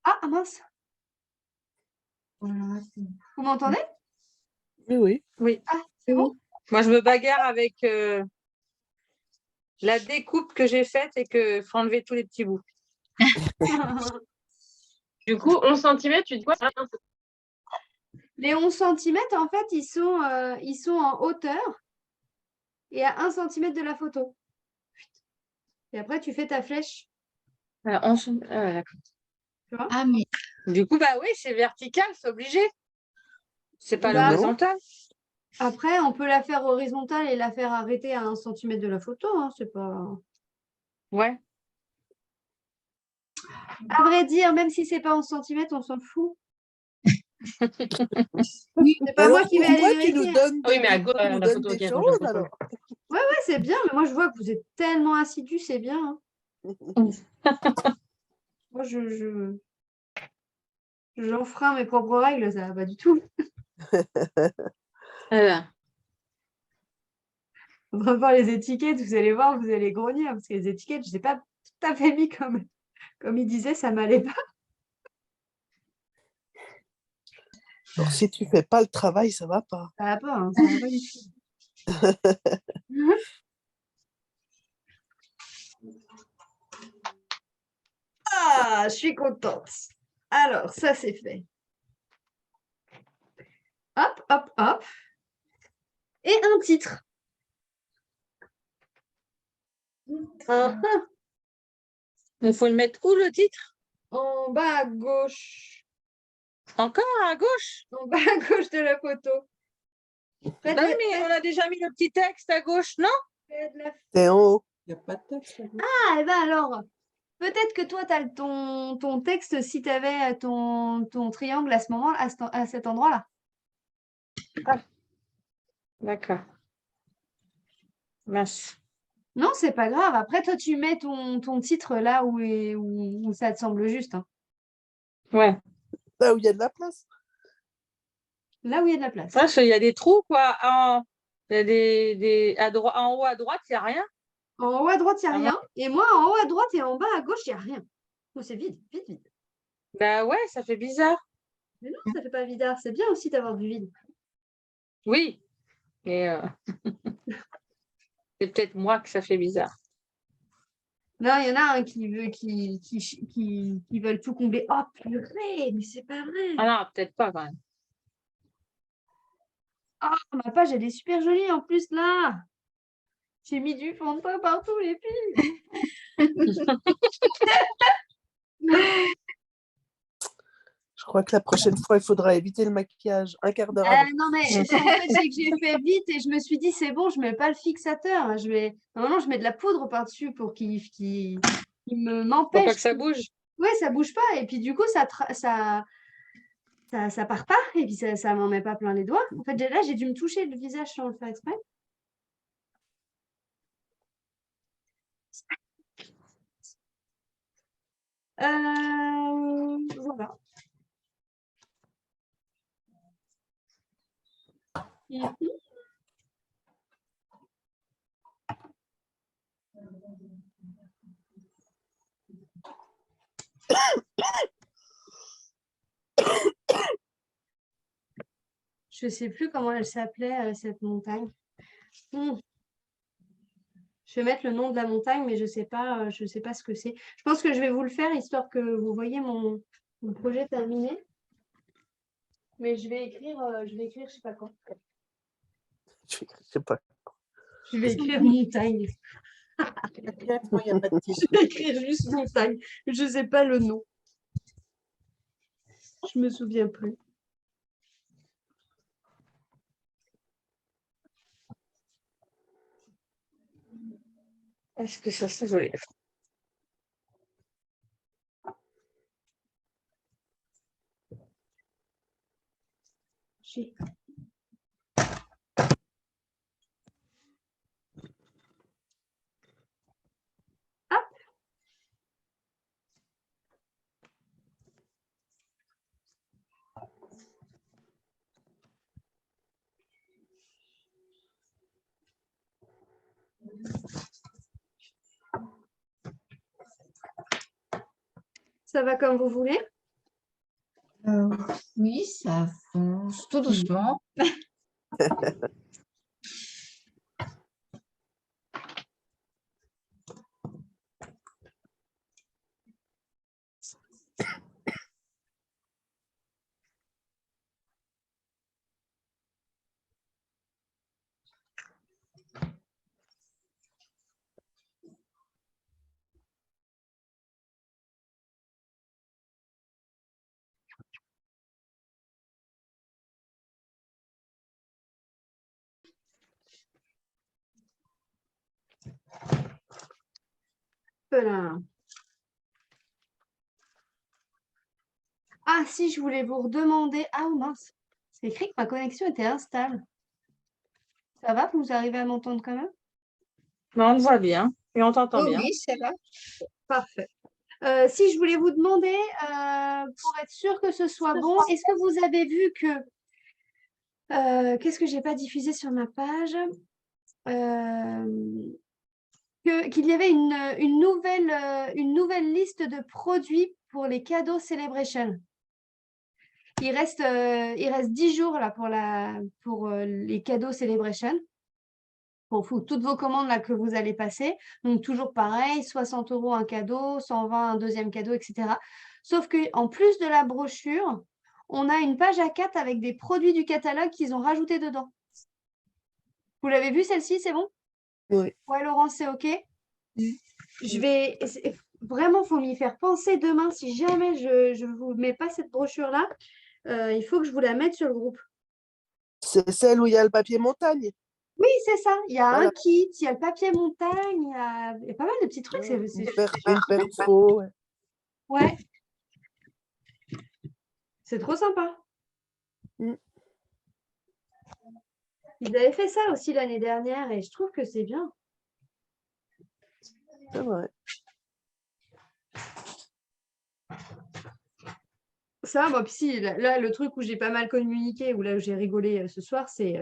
Ah, mince. Vous m'entendez? Oui, oui. Oui. Ah, c'est bon? Moi, je me bagarre avec la découpe que j'ai faite et que faut enlever tous les petits bouts. Du coup, 11 cm, tu dis quoi? Les 11 cm, en fait, ils sont en hauteur et à 1 cm de la photo. Et après, tu fais ta flèche. Alors, d'accord. Tu vois? Ah, mais Du coup, bah oui, c'est vertical, c'est obligé. C'est pas Bah, l'horizontal. Après, on peut la faire horizontale et la faire arrêter à 1 cm de la photo. Hein, c'est pas... Ouais. À vrai dire, même si c'est pas 11 cm, on s'en fout. oui, C'est pas moi Alors, qui vais aller pourquoi tu nous vérifier. donnes Ah oui, des, mais à tu gauche, nous la donnes photo des qui est à choses gauche de la photo. alors? Ouais, c'est bien, mais moi, je vois que vous êtes tellement assidus, c'est bien. Hein. Moi, j'enfreins mes propres règles, ça va pas du tout. Voilà. On va voir les étiquettes, vous allez voir, vous allez grogner, hein, parce que les étiquettes, je ne les ai pas tout à fait mis comme il disait, ça m'allait pas. Alors, si tu fais pas le travail, ça va pas. Ça va pas, hein, ça va pas du tout. Ah, je suis contente. Alors, ça, c'est fait. Hop, hop, hop. Et un titre. Il faut le mettre où, le titre? En bas à gauche. Encore à gauche? En bas à gauche de la photo. Bah oui, mais on a déjà mis le petit texte à gauche, non? C'est en haut. Il n'y a pas de texte. Ah, et ben alors, peut-être que toi, tu as ton texte si tu avais ton triangle à ce moment, à cet endroit-là. D'accord. Mince. Non, c'est pas grave. Après, toi, tu mets ton titre là où ça te semble juste. Hein. Ouais. Là où il y a de la place. Là où il y a de la place. Il y a des trous, quoi. Il y a en haut à droite, il n'y a rien. En haut à droite, il n'y a Ah rien. Et moi, en haut à droite et en bas à gauche, il n'y a rien. Oh, c'est vide, vide, vide. Bah ouais, ça fait bizarre. Mais non, ça fait pas bizarre. C'est bien aussi d'avoir du vide. Oui. Mais c'est peut-être moi que ça fait bizarre. Non, il y en a un qui veulent tout combler. Oh purée, mais c'est pas vrai. Ah non, peut-être pas quand même. Ah, ma page, elle est super jolie en plus là. J'ai mis du fond de teint partout, les filles. Je crois que la prochaine fois, il faudra éviter le maquillage. Un quart d'heure avant. Non, mais en fait, c'est que j'ai fait vite et je me suis dit, c'est bon, je mets pas le fixateur. Normalement, je mets de la poudre par-dessus pour qu'il m'empêche. Faut pas que ça bouge. Ouais, ça bouge pas. Et puis, du coup, ça part pas. Et puis, ça m'en met pas plein les doigts. En fait, là, j'ai dû me toucher le visage sans le faire exprès. Voilà. Je sais plus comment elle s'appelait, cette montagne. Je vais mettre le nom de la montagne, mais je sais pas ce que c'est. Je pense que je vais vous le faire, histoire que vous voyez mon projet terminé. Mais je vais écrire, je sais pas quand. Je sais pas. Je vais écrire montagne. Moi, il n'y a pas de titre. Je vais écrire juste montagne. Je sais pas le nom. Je me souviens plus. Est-ce que ça serait joli? Hop. Ça va comme vous voulez? Oui, ça avance tout doucement. Voilà. Ah, si, je voulais vous redemander. Ah, oh, mince. C'est écrit que ma connexion était instable. Ça va? Vous arrivez à m'entendre quand même? Mais on te voit bien et on t'entend Oh bien. oui, ça va. Parfait. Si je voulais vous demander, pour être sûr que ce soit bon, est-ce que vous avez vu que qu'est-ce que j'ai pas diffusé sur ma page? Qu'il y avait une nouvelle liste de produits pour les cadeaux Celebration. Il reste 10 jours là pour les cadeaux Celebration. Pour toutes vos commandes là que vous allez passer. Donc, toujours pareil, 60 € un cadeau, 120 un deuxième cadeau, etc. Sauf qu'en plus de la brochure, on a une page A4 avec des produits du catalogue qu'ils ont rajoutés dedans. Vous l'avez vu celle-ci, c'est bon? Oui. Ouais, Laurence, c'est OK? Vraiment, il faut m'y faire penser demain. Si jamais je ne vous mets pas cette brochure-là, il faut que je vous la mette sur le groupe. C'est celle où il y a le papier montagne. Oui, c'est ça. Il y a Voilà. un kit, il y a le papier montagne, il y a pas mal de petits trucs. Une perfo. Ouais. Ouais. C'est trop sympa. Mm. Ils avaient fait ça aussi l'année dernière et je trouve que c'est bien. C'est vrai. Ça, bon, puis si, là, le truc où j'ai pas mal communiqué, où là où j'ai rigolé ce soir, c'est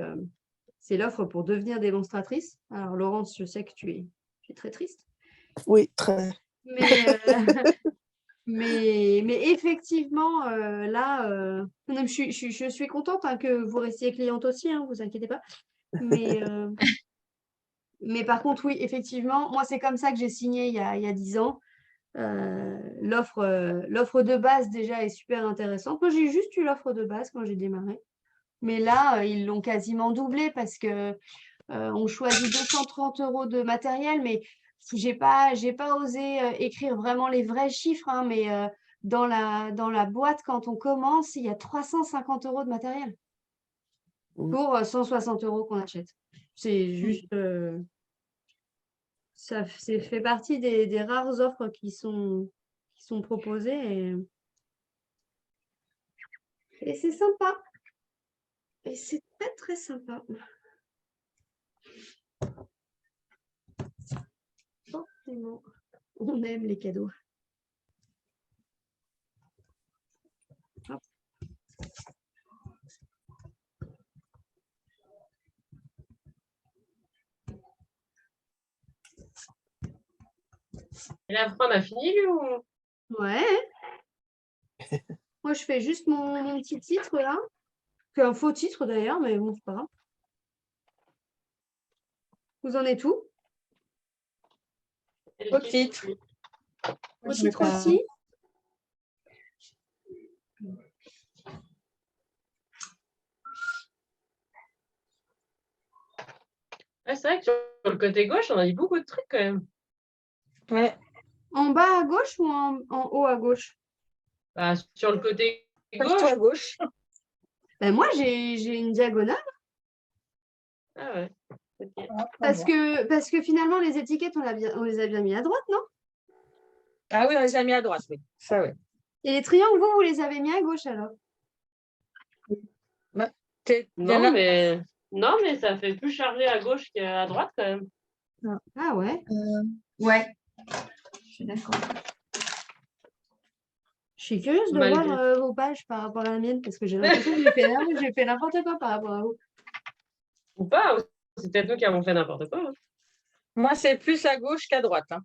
l'offre pour devenir démonstratrice. Alors, Laurence, je sais que tu es très triste. Oui, très. Mais effectivement, là, non, je suis contente hein, que vous restiez cliente aussi, hein, vous inquiétez pas. Mais par contre, oui, effectivement, moi, c'est comme ça que j'ai signé il y a 10 ans. L'offre de base, déjà, est super intéressante. Moi, j'ai juste eu l'offre de base quand j'ai démarré. Mais là, ils l'ont quasiment doublé parce que on choisit 230 € de matériel, mais j'ai pas osé écrire vraiment les vrais chiffres, hein, mais dans la boîte, quand on commence, il y a 350 € de matériel pour 160 € qu'on achète. C'est juste, ça fait partie des rares offres qui sont proposées et c'est sympa. Et c'est très, très sympa. Forcément, on aime les cadeaux. Hop. Et la Fran a fini, lui, ou... Ouais. Moi, je fais juste mon petit titre là. C'est un faux titre d'ailleurs, mais bon, c'est pas grave. Vous en êtes où? Au titre. Au titre aussi? Ouais, c'est vrai que sur le côté gauche, on a dit beaucoup de trucs quand même. Ouais. En bas à gauche ou en haut à gauche? Bah, sur le côté Plutôt gauche. à gauche. Ben, moi, j'ai une diagonale. Ah ouais. Ok. Parce que finalement, les étiquettes, on les a bien mis à droite, non? Ah oui, on les a mis à droite, oui. Ça, oui. Et les triangles, vous les avez mis à gauche alors? Non, mais ça fait plus chargé à gauche qu'à droite quand même. Ah ouais? Ouais, je suis d'accord. Je suis curieuse de Malgré- voir vos pages par rapport à la mienne parce que j'ai l'impression que j'ai fait n'importe quoi par rapport à vous. Ou pas, c'est peut-être nous qui avons fait n'importe quoi. Hein. Moi, c'est plus à gauche qu'à droite, hein,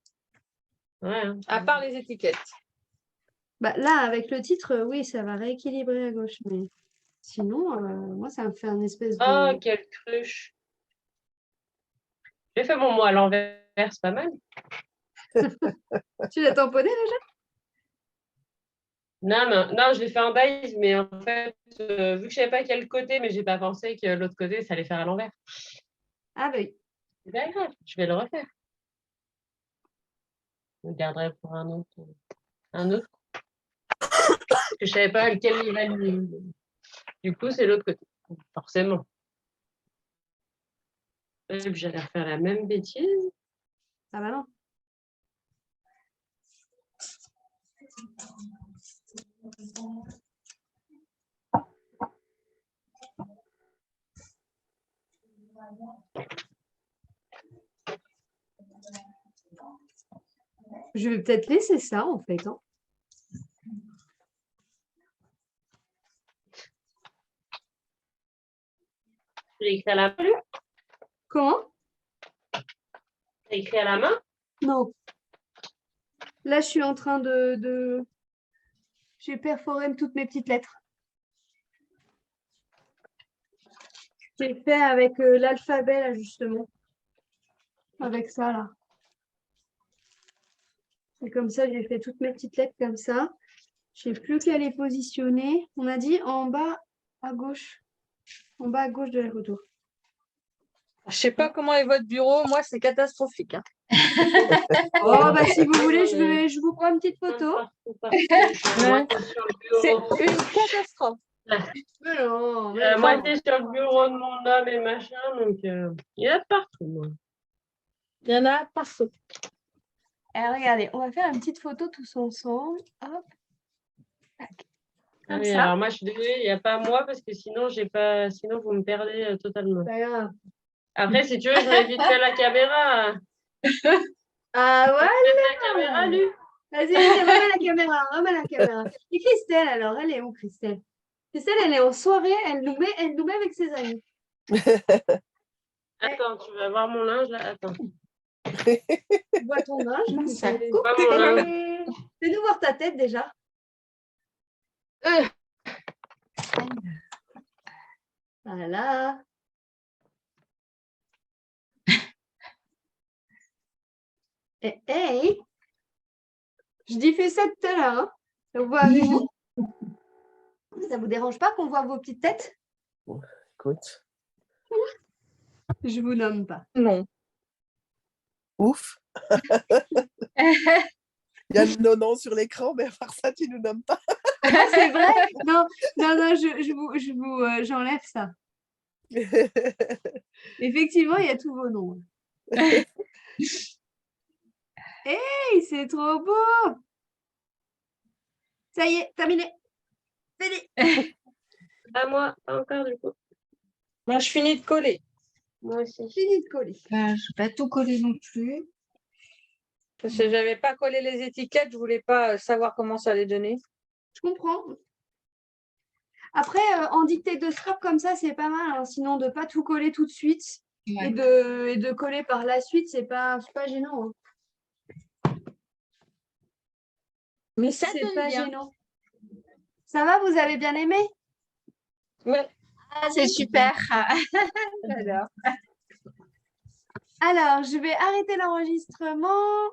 Ouais. Hein. à part les étiquettes. Bah, là, avec le titre, oui, ça va rééquilibrer à gauche. Mais sinon, moi, ça me fait un espèce Oh, de... quelle cruche. J'ai fait mon mot à l'envers, c'est pas mal. Tu l'as tamponné déjà? Non, je l'ai fait en dice, mais en fait, vu que je savais pas quel côté, mais j'ai pas pensé que l'autre côté, ça allait faire à l'envers. Ah bah oui. C'est pas grave, je vais le refaire. Je le garderai pour un autre. Parce que je savais pas lequel il valait. Du coup, c'est l'autre côté, forcément. Et puis j'allais refaire la même bêtise. Ah bah non. Je vais peut-être laisser ça, en fait. Hein. Tu l'as écrit à la main, lui? Comment? T'as écrit à la main? Non. Là, je suis en train de... J'ai perforé toutes mes petites lettres. J'ai fait avec l'alphabet, là, justement. Avec ça, là. Et comme ça, j'ai fait toutes mes petites lettres comme ça. Je ne sais plus qu'à les positionner. On a dit en bas à gauche. En bas à gauche de la photo. Je sais pas comment est votre bureau. Moi, c'est catastrophique. Hein. Oh, bah si vous voulez, je vous prends une petite photo. C'est une catastrophe. Mais non, mais La non. moitié sur le bureau de mon homme et machin, donc il y en a de partout, moi. Il y en a partout. Alors, regardez, on va faire une petite photo tous ensemble. Hop. Tac. Ah Comme oui, ça. alors moi, je suis désolée, il n'y a pas moi parce que sinon, sinon vous me perdez totalement. Pas grave. Après, si tu veux, je vais vite fait la caméra. Ah ouais. La caméra, lui. Vas-y, remets la caméra, remets la caméra. Et Christelle, alors, elle est où, Christelle? Christelle, elle est en soirée, elle nous met avec ses amis. Attends, tu vas voir mon linge là. Attends. Tu vois ton linge, Ça Christelle. Pas mon linge. Fais-nous voir ta tête déjà. Voilà. Et hey, je diffuse ça tout à l'heure. Hein. Ça vous voit avec vous? Ça vous dérange pas qu'on voit vos petites têtes? Écoute. Je vous nomme pas. Non. Ouf. Il y a le nonon sur l'écran, mais à part ça, tu ne nous nommes pas. Ah, c'est vrai? Non, j'enlève ça. Effectivement, il y a tous vos noms. Hey, c'est trop beau! Ça y est, terminé. Fini. Pas moi, pas encore du coup. Moi, je finis de coller. Moi aussi. Fini de coller. Je n'ai pas tout collé non plus. Parce que j'avais pas collé les étiquettes, je voulais pas savoir comment ça allait donner. Je comprends. Après, en dictée de scrap comme ça, c'est pas mal. Hein. Sinon, de pas tout coller tout de suite Ouais. et de coller par la suite, c'est pas gênant. Hein. Mais ça C'est donne pas bien. gênant. Ça va, vous avez bien aimé? Ouais. Ah, c'est super. J'adore. Alors, je vais arrêter l'enregistrement.